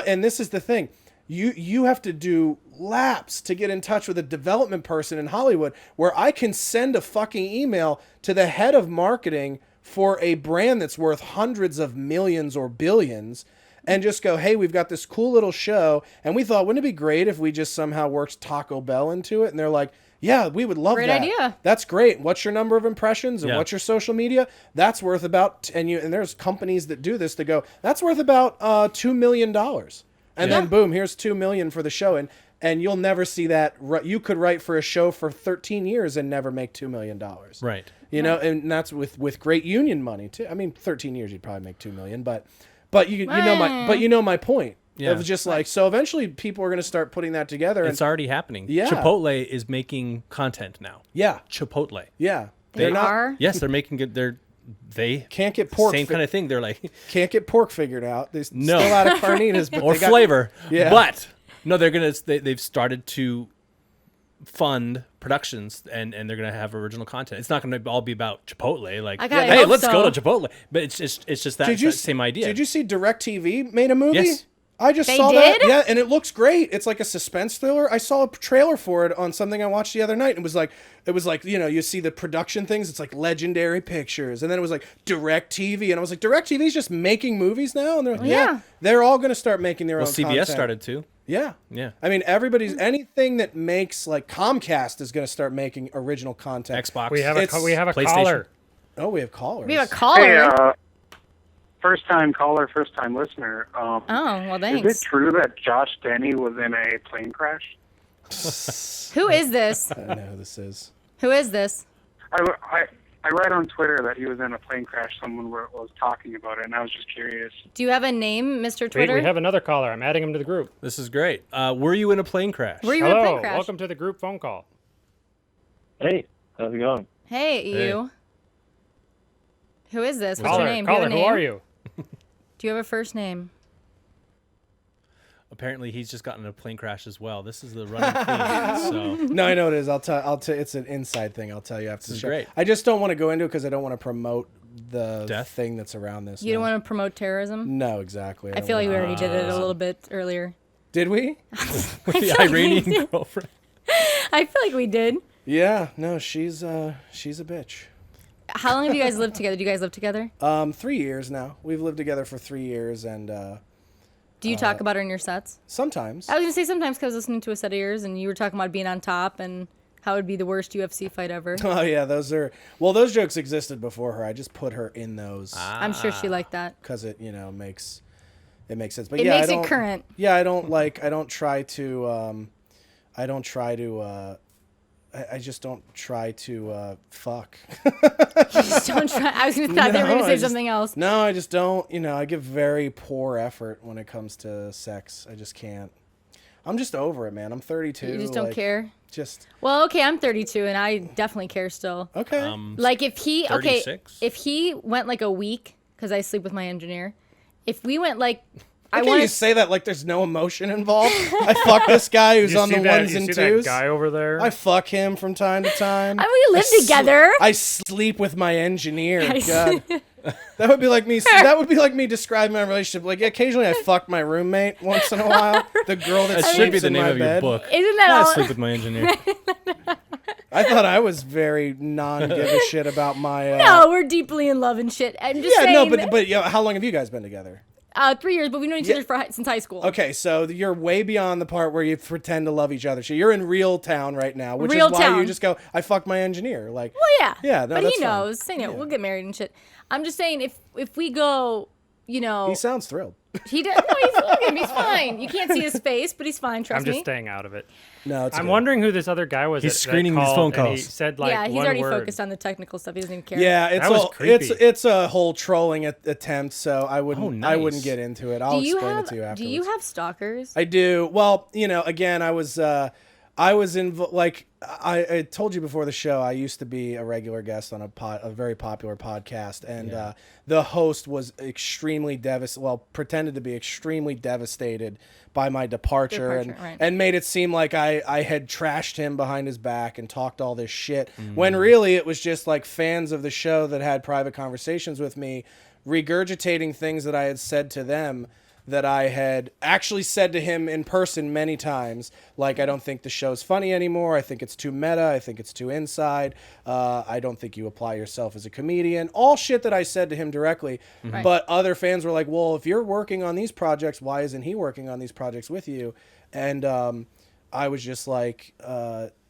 And this is the thing. You have to do laps to get in touch with a development person in Hollywood where I can send a fucking email to the head of marketing for a brand that's worth hundreds of millions or billions and just go, hey, we've got this cool little show. And we thought, wouldn't it be great if we just somehow worked Taco Bell into it? And they're like, yeah, we would love Great that. idea. That's great. What's your number of impressions and Yeah. what's your social media? That's worth about, and there's companies that do this that go, that's worth about $2 million. And then boom, here's $2 million for the show. And you'll never see that. You could write for a show for 13 years and never make $2 million. Right. You know, and that's with great union money too. I mean, 13 years you'd probably make $2 million, but you know my point. Yeah. It was just like, so eventually people are going to start putting that together. It's already happening. Yeah. Chipotle is making content now. Yeah. Chipotle. Yeah. They are. Yes, they're making good. They Can't get pork. same kind of thing. They're like Can't get pork figured out. They No. still out of carnitas, but or they got, flavor. Yeah. But no, they've started to fund productions and they're gonna have original content. It's not gonna all be about Chipotle. Like, I kinda hey, hope let's so. go to Chipotle. But it's just that same idea. Did you see DirecTV made a movie? Yes. I just They saw did? that. Yeah, and it looks great. It's like a suspense thriller. I saw a trailer for it on something I watched the other night. It was like you see the production things. It's like Legendary Pictures, and then it was like DirecTV, and I was like, DirecTV's just making movies now, and they're like, Yeah. they're all gonna start making their Well, own. CBS content. started too. Yeah. Yeah. I mean, anything that makes like Comcast is gonna start making original content. Xbox. We have a PlayStation. caller. Oh, we have callers. We have a caller. Hey, first time caller, first time listener. Oh, well, Is thanks. it true that Josh Denny was in a plane crash? Who is this? I don't know who this is. Who is this? I read on Twitter that he was in a plane crash. Someone was talking about it, and I was just curious. Do you have a name, Mr. Wait, Twitter? we have another caller. I'm adding him to the group. This is great. Were you in a plane crash? Were you in a Hello, plane crash? welcome to the group phone call. Hey, how's it going? Hey, Hey. you. Who is this? What's Caller, your name? Do you caller, have a who name? are you? Do you have a first name? Apparently, he's just gotten in a plane crash as well. This is the running theme. So No, I know what it is. I'll tell. It's an inside thing. I'll tell you after the is show. great. I just don't want to go into it because I don't want to promote the Death? thing that's around this. You don't want to promote terrorism? No, exactly. I feel like we already did it a little bit earlier. Did we? with the Iranian girlfriend. I feel like we did. Yeah. No, she's a bitch. How long have you guys lived together? Do you guys live together? 3 years now. We've lived together for 3 years, and Do you talk about her in your sets? sometimes. I was gonna say sometimes because I was listening to a set of yours and you were talking about being on top and how it would be the worst UFC fight ever. Oh yeah, those jokes existed before her. I just put her in those I'm sure she liked that. because it makes sense. But It yeah, makes I it don't, current. Yeah, I just don't try to fuck. Just don't try. I was gonna thought they were gonna No, say I just- something else. No, I just don't. I give very poor effort when it comes to sex. I just can't. I'm just over it, man. I'm 32. You just don't care. Just Well, okay, I'm 32 and I definitely care still. okay. Like if he 36. if he went like a week because I sleep with my engineer. If we went like Why I can't want you say that like there's no emotion involved? I fuck this guy who's You on see the that, ones you and see twos. that guy over there? I fuck him from time to time. we live together. I sleep with my engineer. God. That would be like me. That would be like me describing my relationship. Like occasionally, I fuck my roommate once in a while. The girl that That sleeps should be the in name my of your bed. book. Isn't that I all? sleep with my engineer. I thought I was very non-give a shit about my. No, we're deeply in love and shit. I'm just Yeah, saying. no, but how long have you guys been together? 3 years, but we've known each other since high school. Okay, so you're way beyond the part where you pretend to love each other. So you're in real town right now, which Real is why town. you just go, I fucked my engineer. Like, Well, yeah. Yeah, no, but that's he fine. knows. We'll get married and shit. I'm just saying if we go, he sounds thrilled. he does. No, he's look at him. He's fine. You can't see his face, but he's fine. Trust I'm just me. staying out of it. No, it's I'm good. wondering who this other guy was. He's that screening these called, phone and he calls. said like Yeah, he's one already word. focused on the technical stuff. He doesn't even care. Yeah, it's That was creepy. it's a whole trolling attempt. So I wouldn't Oh, I wouldn't nice. get into it. I'll explain it to you afterwards. Do you have stalkers? I do. Well, again, I was I told you before the show, I used to be a regular guest on a very popular podcast, and the host was extremely pretended to be extremely devastated by my departure Right. and made it seem like I had trashed him behind his back and talked all this shit, when really it was just like fans of the show that had private conversations with me, regurgitating things that I had said to them that I had actually said to him in person many times. Like, I don't think the show's funny anymore. I think it's too meta. I think it's too inside. I don't think you apply yourself as a comedian. All shit that I said to him directly. Right. But other fans were like, well, if you're working on these projects, why isn't he working on these projects with you? And I was just like,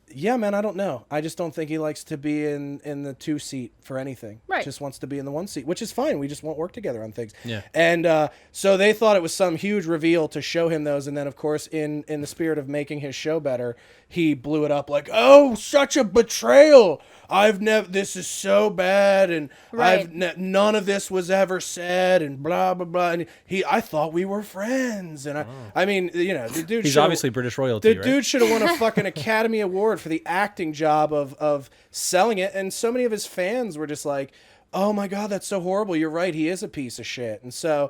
yeah, man, I don't know. I just don't think he likes to be in the 2 seat for anything. Right. Just wants to be in the 1 seat, which is fine. We just won't work together on things. Yeah. And so they thought it was some huge reveal to show him those. And then, of course, in the spirit of making his show better, he blew it up like, oh, such a betrayal. This is so bad. And Right. none of this was ever said and blah, blah, blah. And I thought we were friends. And I mean, the dude He's should've- obviously British royalty, the right? dude should have won a fucking Academy Award enamored for the acting job of selling it. And so many of his fans were just like, oh my God, that's so horrible. You're right. He is a piece of shit. And so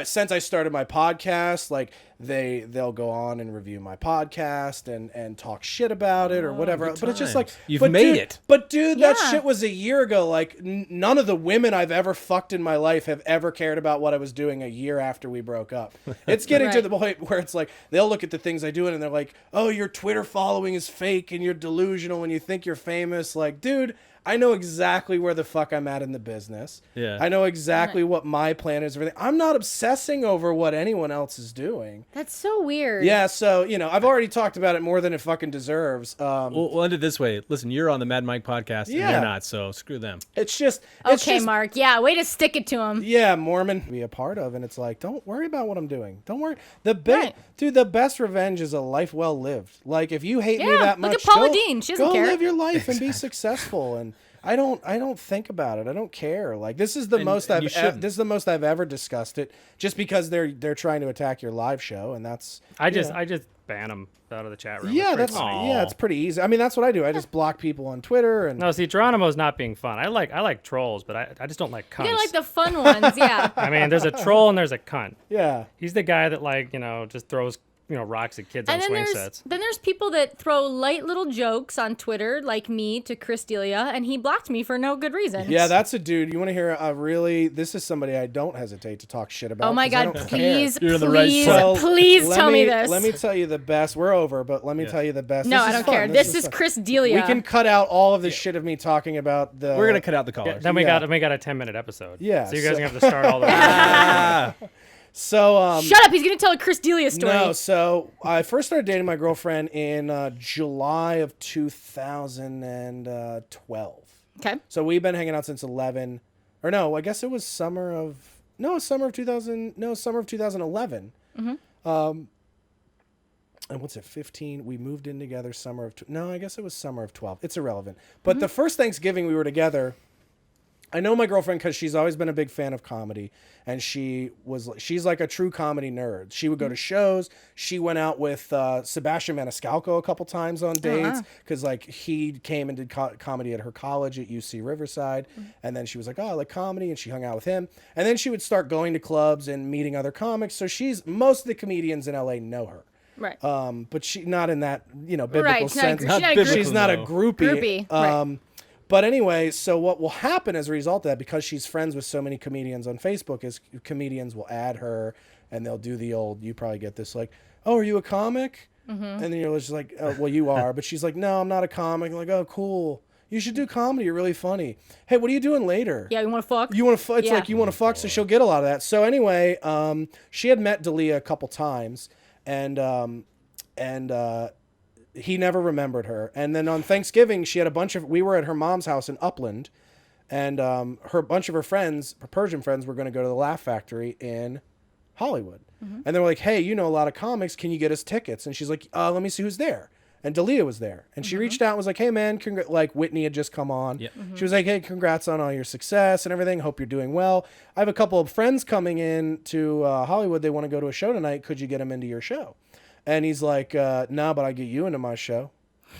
since I started my podcast, like they'll go on and review my podcast and talk shit about it or whatever. But it's just like, You've made it. But dude, that Yeah. shit was a year ago. Like none of the women I've ever fucked in my life have ever cared about what I was doing a year after we broke up. It's getting to Right. the point where it's like, they'll look at the things I do and they're like, oh, your Twitter following is fake and you're delusional and you think you're famous. Like, dude, I know exactly where the fuck I'm at in the business. Yeah. I know exactly what my plan is. Everything. I'm not obsessing over what anyone else is doing. That's so weird. Yeah, so, I've already talked about it more than it fucking deserves. We'll end it this way. Listen, you're on the Mad Mike podcast, and Yeah. they're not, so screw them. It's just... Okay, Mark. Yeah, way to stick it to him. Yeah, Mormon be a part of, and it's like, don't worry about what I'm doing. Don't worry. Right. Dude, the best revenge is a life well lived. Like, if you hate me Yeah, that look much, at Paula go, Deen. She doesn't go care. live your life and be successful. And I don't think about it. I don't care. Like, this is the most and you shouldn't. this is the most I've ever discussed it, just because they're trying to attack your live show, and that's I just ban them out of the chat room. yeah, It's that's pretty fun. it's pretty easy. I mean, that's what I do. I just block people on Twitter and No, see, Geronimo's not being fun. I like trolls, but I just don't like cunts. You gotta like the fun ones, yeah. I mean, there's a troll and there's a cunt. yeah. He's the guy that just throws rocks at kids on And then swing there's sets. people that throw light little jokes on Twitter, like me to Chris D'Elia, and he blocked me for no good reason. Yeah, that's a dude. You want to hear this is somebody I don't hesitate to talk shit about. Oh my 'cause I God! don't care. Please, You're in the right please, spot. please Let tell me this. Let me tell you the best. We're over, but let me tell you the best. No, This I is don't fun. care. This is fun. Chris D'Elia. We can cut out all of this shit of me talking about the. We're gonna cut out the callers. Then we Yeah. got a 10-minute episode. Yeah, So you guys so- are gonna have to start all over. So Shut up! He's gonna tell a Chris D'Elia story. no. So I first started dating my girlfriend in July of 2012. Okay. So we've been hanging out since 11, or no, I guess it was summer of 2011. And what's it, 15? We moved in together summer of, no, I guess it was summer of 12. It's irrelevant. But the first Thanksgiving we were together, I know my girlfriend because she's always been a big fan of comedy, and she's like a true comedy nerd. She would go to shows. She went out with Sebastian Maniscalco a couple times on dates because like he came and did comedy at her college at UC Riverside, and then she was like, oh, I like comedy, and she hung out with him. And then she would start going to clubs and meeting other comics. So most of the comedians in LA know her. Right. But she not in that biblical Right, she's not a sense. gr- she's not a biblical, She's not a no. groupie. Groupie, right. But anyway, so what will happen as a result of that, because she's friends with so many comedians on Facebook, is comedians will add her and they'll do the old, you probably get this, like, oh, are you a comic? And then you're just like, oh, well, you are. But she's like, no, I'm not a comic. I'm like, oh, cool. You should do comedy. You're really funny. Hey, what are you doing later? Yeah, you want to fuck? You want to? It's Yeah. like you want to fuck, so she'll get a lot of that. So anyway, she had met D'Elia a couple times, and he never remembered her. And then on Thanksgiving, she had we were at her mom's house in Upland, and her bunch of her friends, her Persian friends, were going to go to the Laugh Factory in Hollywood. And they were like, hey, you know a lot of comics. Can you get us tickets? And she's like, let me see who's there. And D'Elia was there. And she reached out and was like, hey, man, like Whitney had just come on. Yep. She was like, hey, congrats on all your success and everything. Hope you're doing well. I have a couple of friends coming in to Hollywood. They want to go to a show tonight. Could you get them into your show? And he's like, no, but I get you into my show.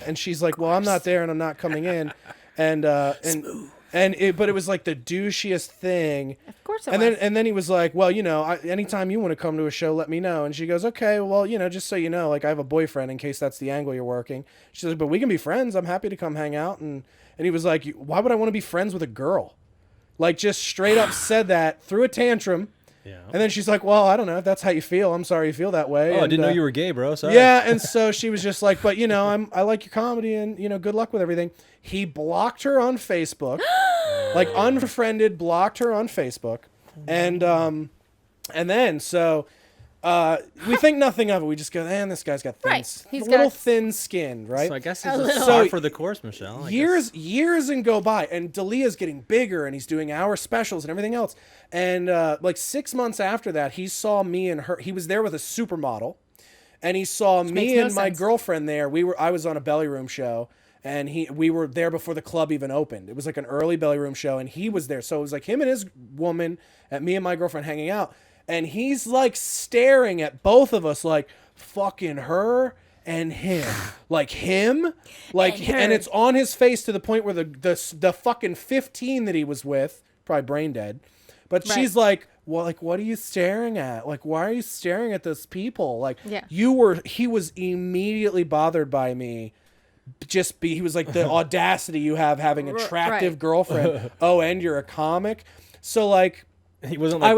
And she's like, well, I'm not there and I'm not coming in. But it was like the douchiest thing. Of course it And was. then he was like, well, anytime you want to come to a show, let me know. And she goes, okay, well, just so you know, like I have a boyfriend in case that's the angle you're working. She's like, but we can be friends. I'm happy to come hang out. And he was like, why would I want to be friends with a girl? Like just straight up said that, threw a tantrum. Yeah. And then she's like, well, I don't know if that's how you feel. I'm sorry you feel that way. Oh, I And, didn't know you were gay, bro. Sorry. Yeah, and so she was just like, but I like your comedy and good luck with everything. He blocked her on Facebook, like unfriended, blocked her on Facebook, and then so we think nothing of it. We just go, man, this guy's got thin, Right. He's a little got- thin skin, right? So I guess A it's little. par for the course, Michelle. I years and go by, and D'Elia's getting bigger, and he's doing hour specials and everything else. And like 6 months after that, he saw me and her. He was there with a supermodel, and he saw makes me no and my sense. girlfriend there. I was on a belly room show, and we were there before the club even opened. It was like an early belly room show, and he was there. So it was like him and his woman, and me and my girlfriend hanging out. And he's like staring at both of us like, fucking her. and him, like him, like, And her. and it's on his face to the point where the fucking 15 that he was with, probably brain dead, but Right. she's like, well, like, what are you staring at? Like, why are you staring at those people? Like, Yeah. he was immediately bothered by me. He was like, the audacity you have having an attractive Right. girlfriend. Oh, and you're a comic. So like, He wasn't like,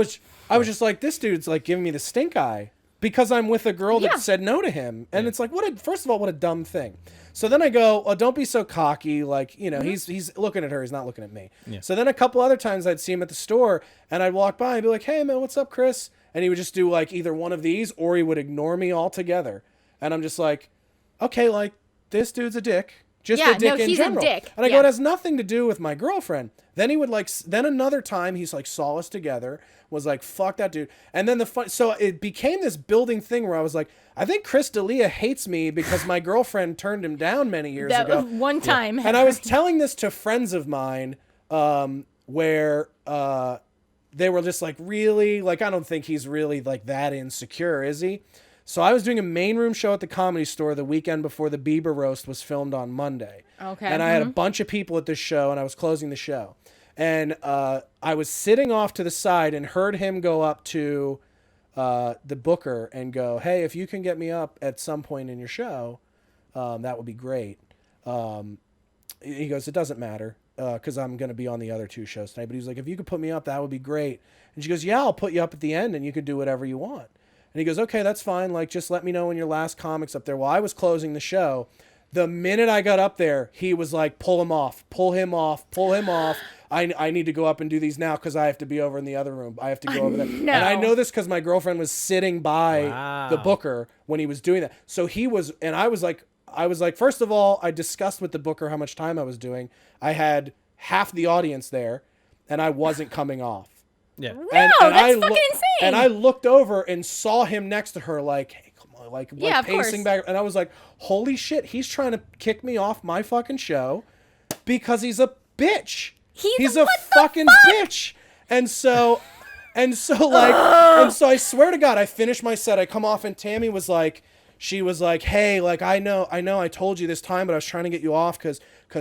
I was just like, this dude's like giving me the stink eye because I'm with a girl that Yeah. said no to him. And it's like, first of all, what a dumb thing. So then I go, oh, don't be so cocky. Like, you know, he's looking at her. He's not looking at me. Yeah. So then a couple other times I'd see him at the store and I'd walk by and be like, hey man, what's up, Chris? And he would just do like either one of these or he would ignore me altogether. And I'm just like, okay, like this dude's a dick. Just Yeah, a dick no, in he's a general. dick. And I go, Yeah. it has nothing to do with my girlfriend. Then he would like, then another time he's like saw us together, was like, fuck that dude. And then so it became this building thing where I was like, I think Chris D'Elia hates me because my girlfriend turned him down many years That ago. one time. And I was telling this to friends of mine, where they were just like, really? Like, I don't think he's really like that insecure, is he? So I was doing a main room show at the Comedy Store the weekend before the Bieber roast was filmed on Monday. Okay. And I had a bunch of people at this show, and I was closing the show. And I was sitting off to the side and heard him go up to the booker and go, hey, if you can get me up at some point in your show, that would be great. He goes, it doesn't matter because I'm going to be on the other two shows tonight. But he's like, if you could put me up, that would be great. And she goes, yeah, I'll put you up at the end and you could do whatever you want. And he goes, okay, that's fine. Like, just let me know when your last comic's up there. Well, I was closing the show. The minute I got up there, he was like, pull him off, pull him off, pull him off. I need to go up and do these now because I have to be over in the other room. I have to go over there. No. And I know this because my girlfriend was sitting by Wow. the booker when he was doing that. So he was, and I was like, first of all, I discussed with the booker how much time I was doing. I had half the audience there and I wasn't coming off. yeah. No, And that's I fucking insane. And I looked over and saw him next to her, like, hey, come on, like Yeah, of pacing course. back. And I was like, holy shit, he's trying to kick me off my fucking show because he's a bitch. He's a what the fucking bitch. And so I swear to God, I finished my set. I come off and Tammy was like, she was like, hey, like, I know I told you this time, but I was trying to get you off because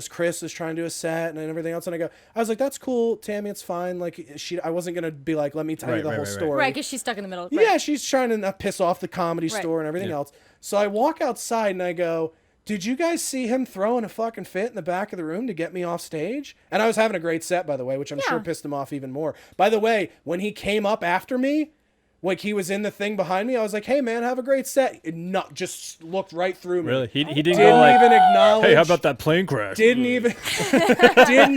Chris is trying to do a set and everything else. And I was like, that's cool, Tammy, it's fine. Like, I wasn't going to be like, let me tell you the whole story. Right, because she's stuck in the middle. Yeah, she's trying to not piss off the Comedy Right. Store and everything else. So I walk outside and I go, did you guys see him throwing a fucking fit in the back of the room to get me off stage? And I was having a great set, by the way, which I'm sure Yeah. pissed him off even more. By the way, when he came up after me, like he was in the thing behind me, I was like, hey man, have a great set. It not just looked right through me. Really? He didn't Didn't go like, even acknowledge. hey, how about that plane crash? Didn't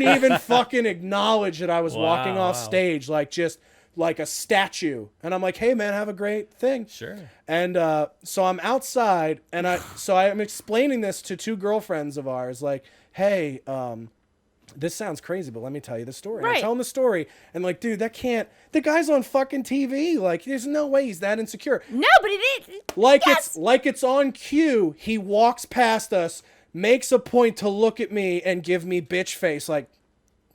even fucking acknowledge that I was walking off wow. stage, like just like a statue. And I'm like, hey man, have a great thing. Sure. And so I'm outside, and I'm explaining this to two girlfriends of ours, like, hey, this sounds crazy, but let me tell you the story. Right. I tell them the story, and like, dude, the guy's on fucking TV. Like, there's no way he's that insecure. No, but it is. Like Yes. it's on cue. He walks past us, makes a point to look at me and give me bitch face, like,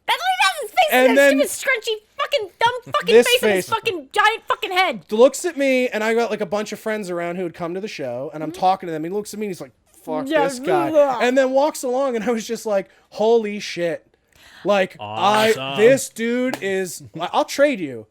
That's what he does. His face And is then- that stupid, scrunchy, fucking dumb fucking This face and his face. fucking giant fucking head. looks at me, and I got like a bunch of friends around who had come to the show, and I'm talking to them. He looks at me and he's like, fuck Yeah, this guy. yeah. And then walks along, and I was just like, holy shit. Like, Awesome. this dude is, I'll trade you.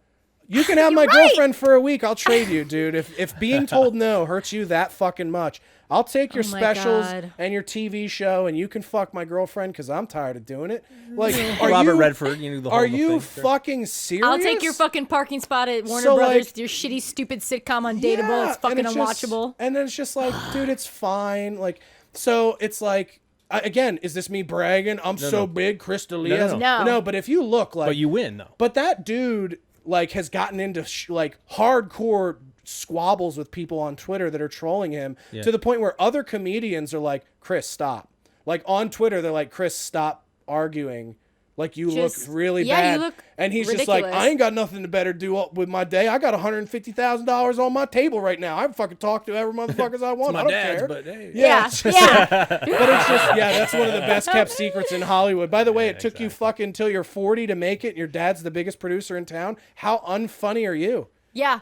You can have my Right. girlfriend for a week. I'll trade you, dude. If being told no hurts you that fucking much, I'll take your Oh my specials God. and your TV show, and you can fuck my girlfriend because I'm tired of doing it. Like, are Robert you, Redford, you know, the whole are thing. you Sure. fucking serious? I'll take your fucking parking spot at Warner So, Brothers. like- Your shitty, stupid sitcom Undateable. Yeah, It's fucking and just- unwatchable. and then it's just like, dude, it's fine. Like, so it's like, again, is this me bragging? I'm so no. big, Chris D'Elia. No. No. But if you look like, But you win, though. but that dude like has gotten into like hardcore squabbles with people on Twitter that are trolling him to the point where other comedians are like, Chris, stop. Like on Twitter, they're like, Chris, stop arguing. Like you Just- look really yeah, bad. you look And he's just like, ridiculous. I ain't got nothing to better do with my day. I got $150,000 on my table right now. I can fucking talk to every motherfuckers I want. my I don't dad's, care. but hey. Yeah, yeah. But it's just, yeah, that's one of the best kept secrets in Hollywood. By the way, it took you fucking till you're 40 to make it, and your dad's the biggest producer in town. How unfunny are you? Yeah.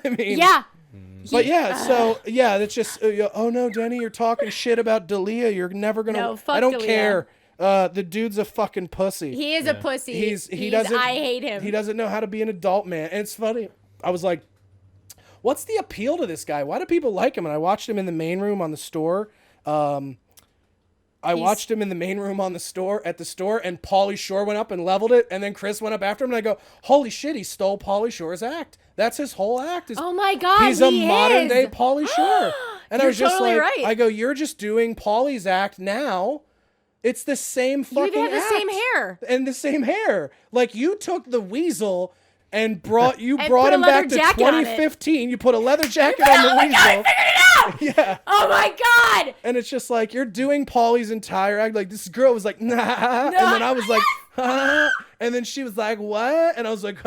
I mean, Yeah. But yeah, so yeah, that's just oh no, Denny, you're talking shit about D'Elia. You're never gonna. No, fuck I don't D'Elia. care. The dude's a fucking pussy. He is a pussy. He doesn't. I hate him. He doesn't know how to be an adult man. And it's funny. I was like, what's the appeal to this guy? Why do people like him? And I watched him in the main room on the store. I watched him in the main room on the store at the store, and Pauly Shore went up and leveled it, and then Chris went up after him, and I go, holy shit, he stole Pauly Shore's act. That's his whole act. Oh my God, he's a modern day Pauly Shore. And I You're was just totally like, right. I go, you're just doing Pauly's act now. It's the same fucking You even have the same act. hair. And the same hair. Like, you took the weasel and brought put him a back leather to jacket on it. 2015. You put a leather jacket on the Oh my weasel. God, I figured it out! Yeah. Oh my God! And it's just like, you're doing Pauly's entire act. Like, this girl was like, nah. And then I was like, huh? And then she was like, what? And I was like,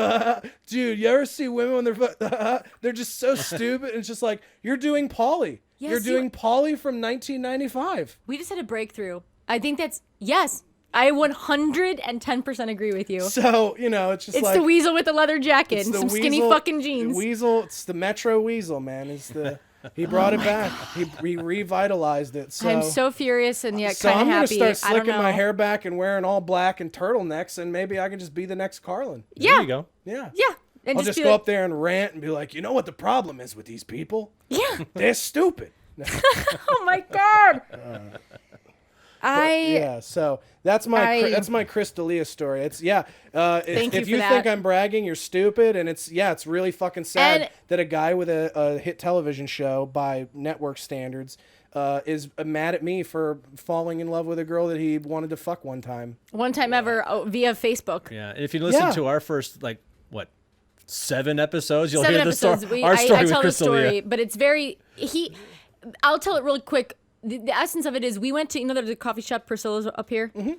dude, you ever see women when they're just so stupid? And it's just like, you're doing Pauly. Yes, You're doing Pauly from 1995. We just had a breakthrough. I think that's, yes, I 110% agree with you. So, it's just It's like. the weasel with the leather jacket it's and the some skinny weasel- fucking jeans. Weasel, it's the Metro Weasel, man. He brought it back. He revitalized it. So I'm so furious and yet So kind I'm of gonna happy. start I don't slicking know. my hair back and wearing all black and turtlenecks, and maybe I can just be the next Carlin. Yeah. There you go. Yeah. Yeah. And I'll just be go like, up there and rant and be like, you know what the problem is with these people? Yeah. They're stupid. Oh my God. Yeah, so that's my I- Chris D'Elia story. It's Thank if you you for think that. I'm bragging, you're stupid, and it's really fucking sad And- that a guy with a hit television show by network standards is mad at me for falling in love with a girl that he wanted to fuck one time. One time ever via Facebook. Yeah. And if you listen Yeah. to our first, 7 episodes, you'll 7 hear the episodes. story. Our story I with tell the Chris D'Elia. story, but it's very, I'll tell it really quick. The essence of it is we went to, there's a coffee shop, Priscilla's up here. Mm-hmm.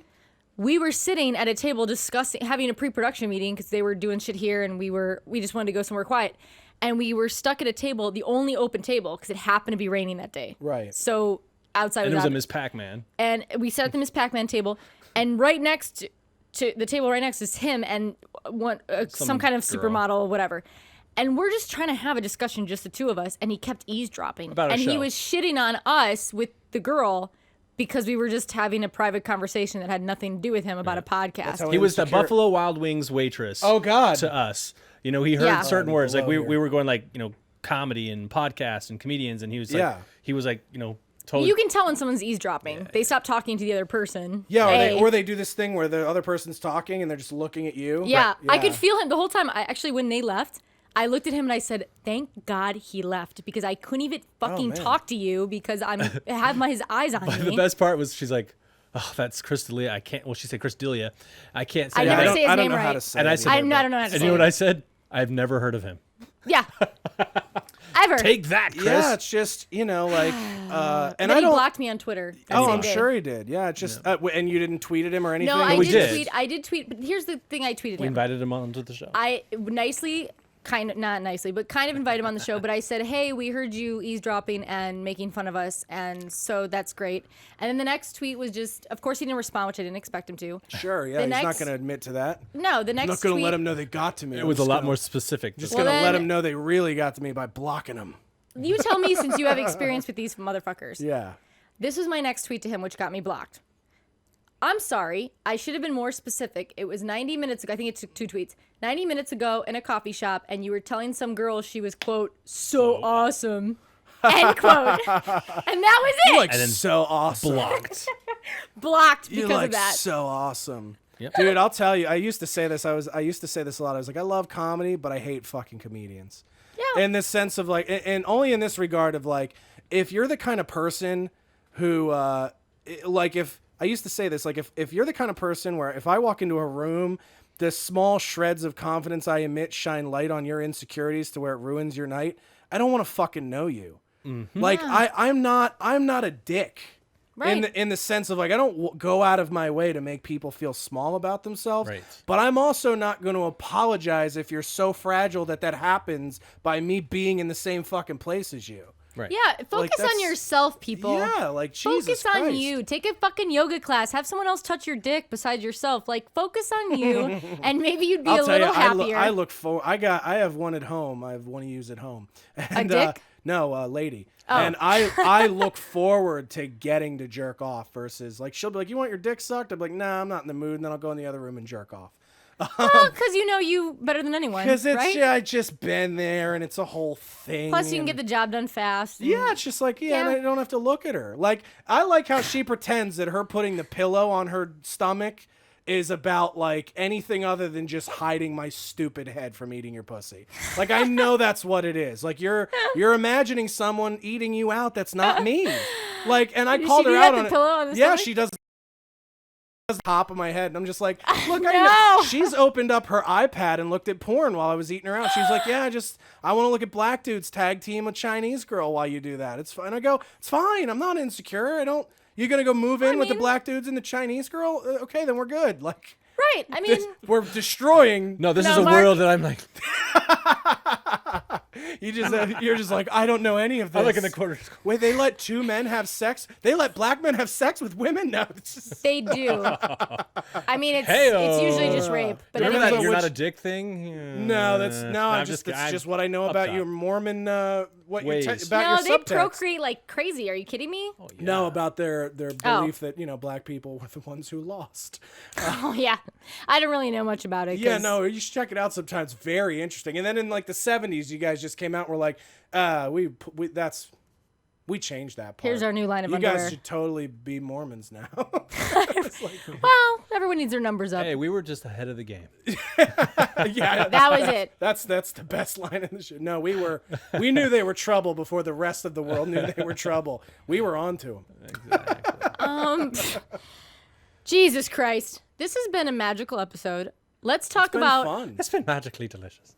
We were sitting at a table discussing, having a pre-production meeting because they were doing shit here and we just wanted to go somewhere quiet. And we were stuck at a table, the only open table, because it happened to be raining that day. Right. So outside And it was was a out. Miss Pac-Man. And we sat at the Miss Pac-Man table, and right next to the table right next is him and some kind of girl. supermodel or whatever. And we're just trying to have a discussion, just the two of us, and he kept eavesdropping. About our and he show. was shitting on us with the girl because we were just having a private conversation that had nothing to do with him about a podcast. how He was the insecure- Buffalo Wild Wings waitress. Oh, God. To us, he heard Yeah. certain words. Like we Below here. were going comedy and podcasts and comedians, and he was like, Yeah. totally. You can tell when someone's eavesdropping. They stop talking to the other person. Yeah, or they do this thing where the other person's talking and they're just looking at you. Yeah, I could feel him the whole time. When they left, I looked at him and I said, "Thank God he left because I couldn't even fucking man. talk to you because I have his eyes on The me." best part was she's like, "Oh, that's Chris D'Elia. I can't." Well, she said Chris D'Elia. I can't say. I never that. say his I don't name know how right. to say And I it said- I either, don't know how to And say you know it. what I said? I've never heard of him. Yeah. Ever. Take that, Chris. Yeah, it's just and And I then he don't. blocked me on Twitter. That Oh, same I'm day. sure he did. Yeah, it's just and you didn't tweet at him or anything. No, I we did did. tweet. I did tweet, but here's the thing: I tweeted We him. invited him onto the show. I nicely, not nicely, but kind of invited him on the show. But I said, "Hey, we heard you eavesdropping and making fun of us, and so that's great." And then the next tweet was just, of course, he didn't respond, which I didn't expect him to. Sure, yeah, The he's not next- going to admit to that. No, the I'm next not going to tweet. let him know they got to me. It was a lot more specific. Just Well, going to let then- him know they really got to me by blocking him. You tell me since you have experience with these motherfuckers. Yeah. This was my next tweet to him, which got me blocked. I'm sorry. I should have been more specific. It was 90 minutes ago. I think it took 2 tweets. 90 minutes ago in a coffee shop, and you were telling some girl she was, quote, so awesome, end quote. And that was it. Like, so awesome. blocked. Blocked You're because like of that. so awesome. Yep. Dude, I'll tell you, I used to say this. I used to say this a lot. I was like, I love comedy, but I hate fucking comedians. Yeah. In this sense of like, and only in this regard of like, if you're the kind of person who, like, if I used to say this, like, if you're the kind of person where if I walk into a room, the small shreds of confidence I emit shine light on your insecurities to where it ruins your night, I don't want to fucking know you. Like, I'm not a dick. Right. In the sense of like, I don't go out of my way to make people feel small about themselves. Right. But I'm also not going to apologize if you're so fragile that happens by me being in the same fucking place as you. Right. Yeah, focus on that's- yourself, people. Yeah, like Jesus Focus on Christ. you. Take a fucking yoga class. Have someone else touch your dick besides yourself. Like, focus on you, and maybe you'd be I'll a tell you, little happier. I look for. I have one at home. I have one to use at home. And, dick? No, lady. Oh. And I look forward to getting to jerk off versus like she'll be like, you want your dick sucked? I'm like, nah, I'm not in the mood. And then I'll go in the other room and jerk off. Well, because you know you better than anyone, Because it's right? I just been there and it's a whole thing. Plus, you can and- get the job done fast. and- Yeah, it's just like, and Yeah. I don't have to look at her. Like, I like how she pretends that her putting the pillow on her stomach is about like anything other than just hiding my stupid head from eating your pussy. Like, I know that's what it is. Like, you're imagining someone eating you out that's not me. Like, and I Does called she her do out that, on the it. pillow on the Yeah, stomach? she does. The top of my head, and I'm just like, look, I No. know. She's opened up her iPad and looked at porn while I was eating her out. She was like, yeah, I want to look at black dudes tag team a Chinese girl while you do that. It's fine. I go, it's fine. I'm not insecure. You're gonna go move in with the mean- black dudes and the Chinese girl? Okay, then we're good. Like, Right. I mean, we're destroying. No, this No, is a Mark- world that I'm like, You're just like, I don't know any of this. I'm like in the corner. Wait, they let two men have sex? They let black men have sex with women? No, it's just. they do. I mean, it's Heyo. usually just rape. But Remember anyway, that you're which- not a dick thing? No, that's I'm it's I'm just what I know up about top. your Mormon about Ways. your no, they subtext. procreate like crazy. Are you kidding me? Oh, No, about their Oh. belief that black people were the ones who lost. Oh yeah, I don't really know much about it. Yeah, 'cause- no, you should check it out sometimes. Very interesting. And then in like the 70s, you guys just came out and were like, we changed that part. Here's our new line of You underwear. guys should totally be Mormons now. Well, everyone needs their numbers up. Hey, we were just ahead of the game. Yeah, That was it. that's the best line in the show. No, we knew they were trouble before the rest of the world knew they were trouble. We were on to them. Jesus Christ, this has been a magical episode. Let's talk Been about. fun. It's been magically delicious.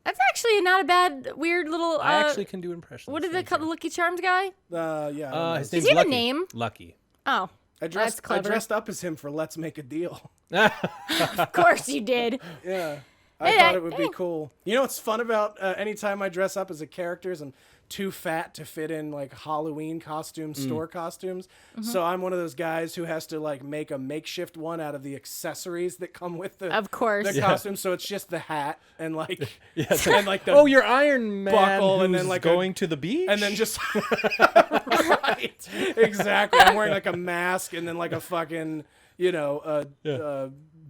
That's actually not a bad, weird little. I actually can do impressions. What did they Thank call the you. Lucky Charms guy? Yeah. I don't know. His Does name's he have a Lucky. name? Lucky. Oh, I that's clever. dressed up as him for Let's Make a Deal. Of course you did. Yeah. I Hey, thought it would be hey. cool. You know what's fun about anytime I dress up as a character is I'm too fat to fit in like Halloween costumes, store costumes. Mm-hmm. So I'm one of those guys who has to like make a makeshift one out of the accessories that come with the Of course. the costume. So it's just the hat and like Yes. and like the Oh, you're Iron Man buckle who's and then, like, going to the beach? and then just right, exactly. I'm wearing like a mask and then like a fucking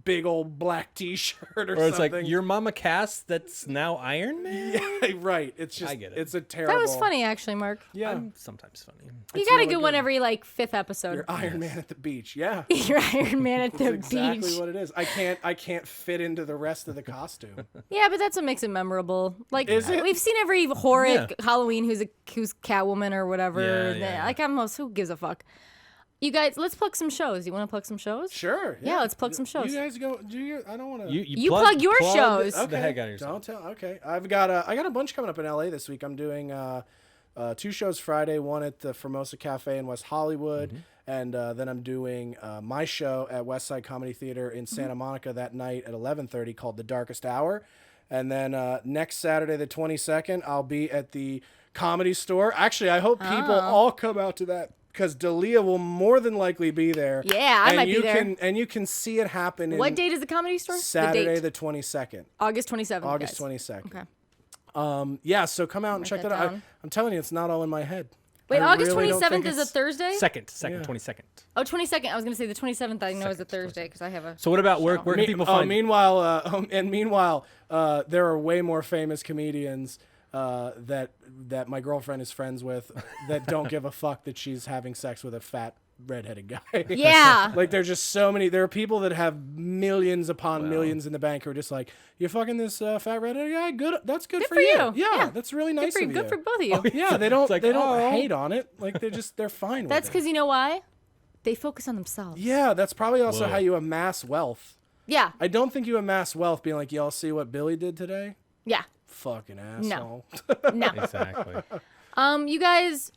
big old black T-shirt or Or it's something. like your Mama Cass that's now Iron Man? Yeah, right. It's just I get it. it's a terrible. That was funny, actually, Mark. Yeah, I'm sometimes funny. You got a really good one good. every like fifth episode. you're Iron Man at the beach. Yeah, You're Iron Man at the that's exactly beach. what it is. I can't fit into the rest of the costume. Yeah, but that's what makes it memorable. Like Is it? we've seen every horrid Yeah. Halloween who's Catwoman or whatever. Yeah, yeah. Like who gives a fuck? You guys, let's plug some shows. You want to plug some shows? Sure. Yeah, let's plug some shows. You guys go. Do you? I don't want to. You plug your shows. The heck out of yourself. Don't tell. Okay, I got a bunch coming up in LA this week. I'm doing 2 shows Friday, one at the Formosa Cafe in West Hollywood, and then I'm doing my show at West Side Comedy Theater in Santa Monica that night at 11:30 called The Darkest Hour. And then next Saturday, the 22nd, I'll be at the Comedy Store. Actually, I hope people all come out to that because Dalia will more than likely be there. Yeah, I and might be you there. And you can see it happen. What in date is the Comedy Store? Saturday, the date. the 22nd. August 27th. August guys. 22nd. Okay. Yeah, so come out and check that that out. down. I'm telling you, it's not all in my head. Wait, I August really don't 27th think is a it's- Thursday? Second, Yeah. 22nd. Oh, 22nd. I was going to say the 27th I know is a Thursday because I have a... So what about where can people find you? Meanwhile, there are way more famous comedians that my girlfriend is friends with that don't give a fuck that she's having sex with a fat redheaded guy. Yeah. Like there's just so many. There are people that have millions upon millions in the bank who are just like, you're fucking this fat redheaded guy. Good. That's good, for you. Yeah, Yeah. that's really nice of you. Good for both of you. Yeah, they don't. like, they don't oh. hate on it. Like they're fine. That's with it. because you know why? They focus on themselves. Yeah, that's probably also Whoa. how you amass wealth. Yeah. I don't think you amass wealth being like, y'all see what Billy did today? Yeah. Fucking asshole. No. Exactly. You guys,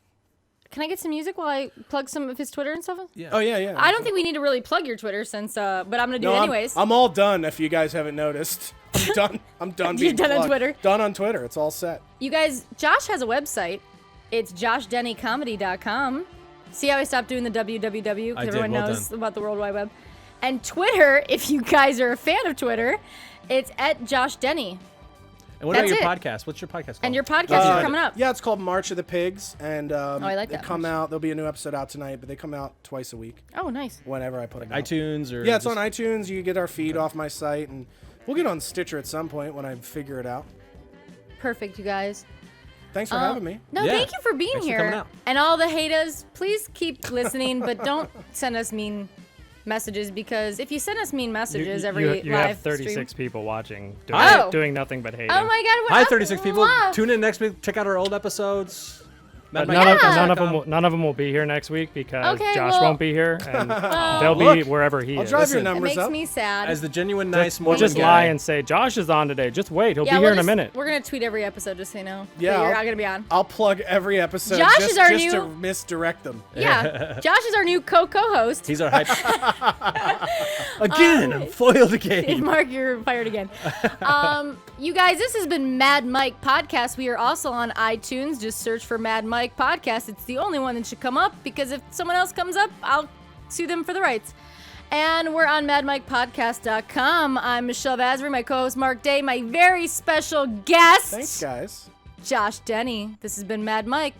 can I get some music while I plug some of his Twitter and stuff? Yeah. Oh yeah. I don't think we need to really plug your Twitter since, but I'm gonna do it anyways. I'm all done. If you guys haven't noticed, I'm done. I'm done. You're being done on plugged. Twitter? Done on Twitter. It's all set. You guys, Josh has a website. It's joshdennycomedy.com. See how I stopped doing the www I because did, everyone well knows done. about the World Wide Web. And Twitter, if you guys are a fan of Twitter, it's at Josh Denny. And what That's about your it. podcast? What's your podcast called? And your podcast is coming up. Yeah, it's called March of the Pigs, and I like they that. come out. There'll be a new episode out tonight, but they come out twice a week Oh, nice. whenever I put them out. iTunes or Yeah, it's just- on iTunes. You get our feed off my site, and we'll get on Stitcher at some point when I figure it out. Perfect, you guys. Thanks for having me. No, Yeah. thank you for being Thanks for here. coming out. And all the haters, please keep listening, but don't send us mean messages, because if you send us mean messages every you live have 36 stream. people watching doing, Oh. doing nothing but hating. Oh my God! What Hi, else? 36 people. Wow. Tune in next week. Check out our old episodes. But Mad none, Mike of, none of Podcast.com. them none of them will be here next week because Okay, Josh well- won't be here and they'll be Look, wherever he I'll is. drive your It numbers makes up. me sad. As the genuine nice We'll Mormon just guy. lie and say Josh is on today. Just wait, he'll be yeah, here we'll in a just- minute. We're gonna tweet every episode just so you know. Yeah, that you're I'll- not gonna be on. I'll plug every episode Josh just, is our just new- to misdirect them. Yeah, Josh is our new co-host. He's our hype. Again, I'm foiled again. Mark, you're fired again. You guys, this has been Mad Mike Podcast. We are also on iTunes. Just search for Mad Mike Podcast. It's the only one that should come up, because if someone else comes up, I'll sue them for the rights. And we're on madmikepodcast.com. I'm Mychelle Vasvary, my co-host Mark Day, my very special guest, Thanks, guys. Josh Denny. This has been Mad Mike.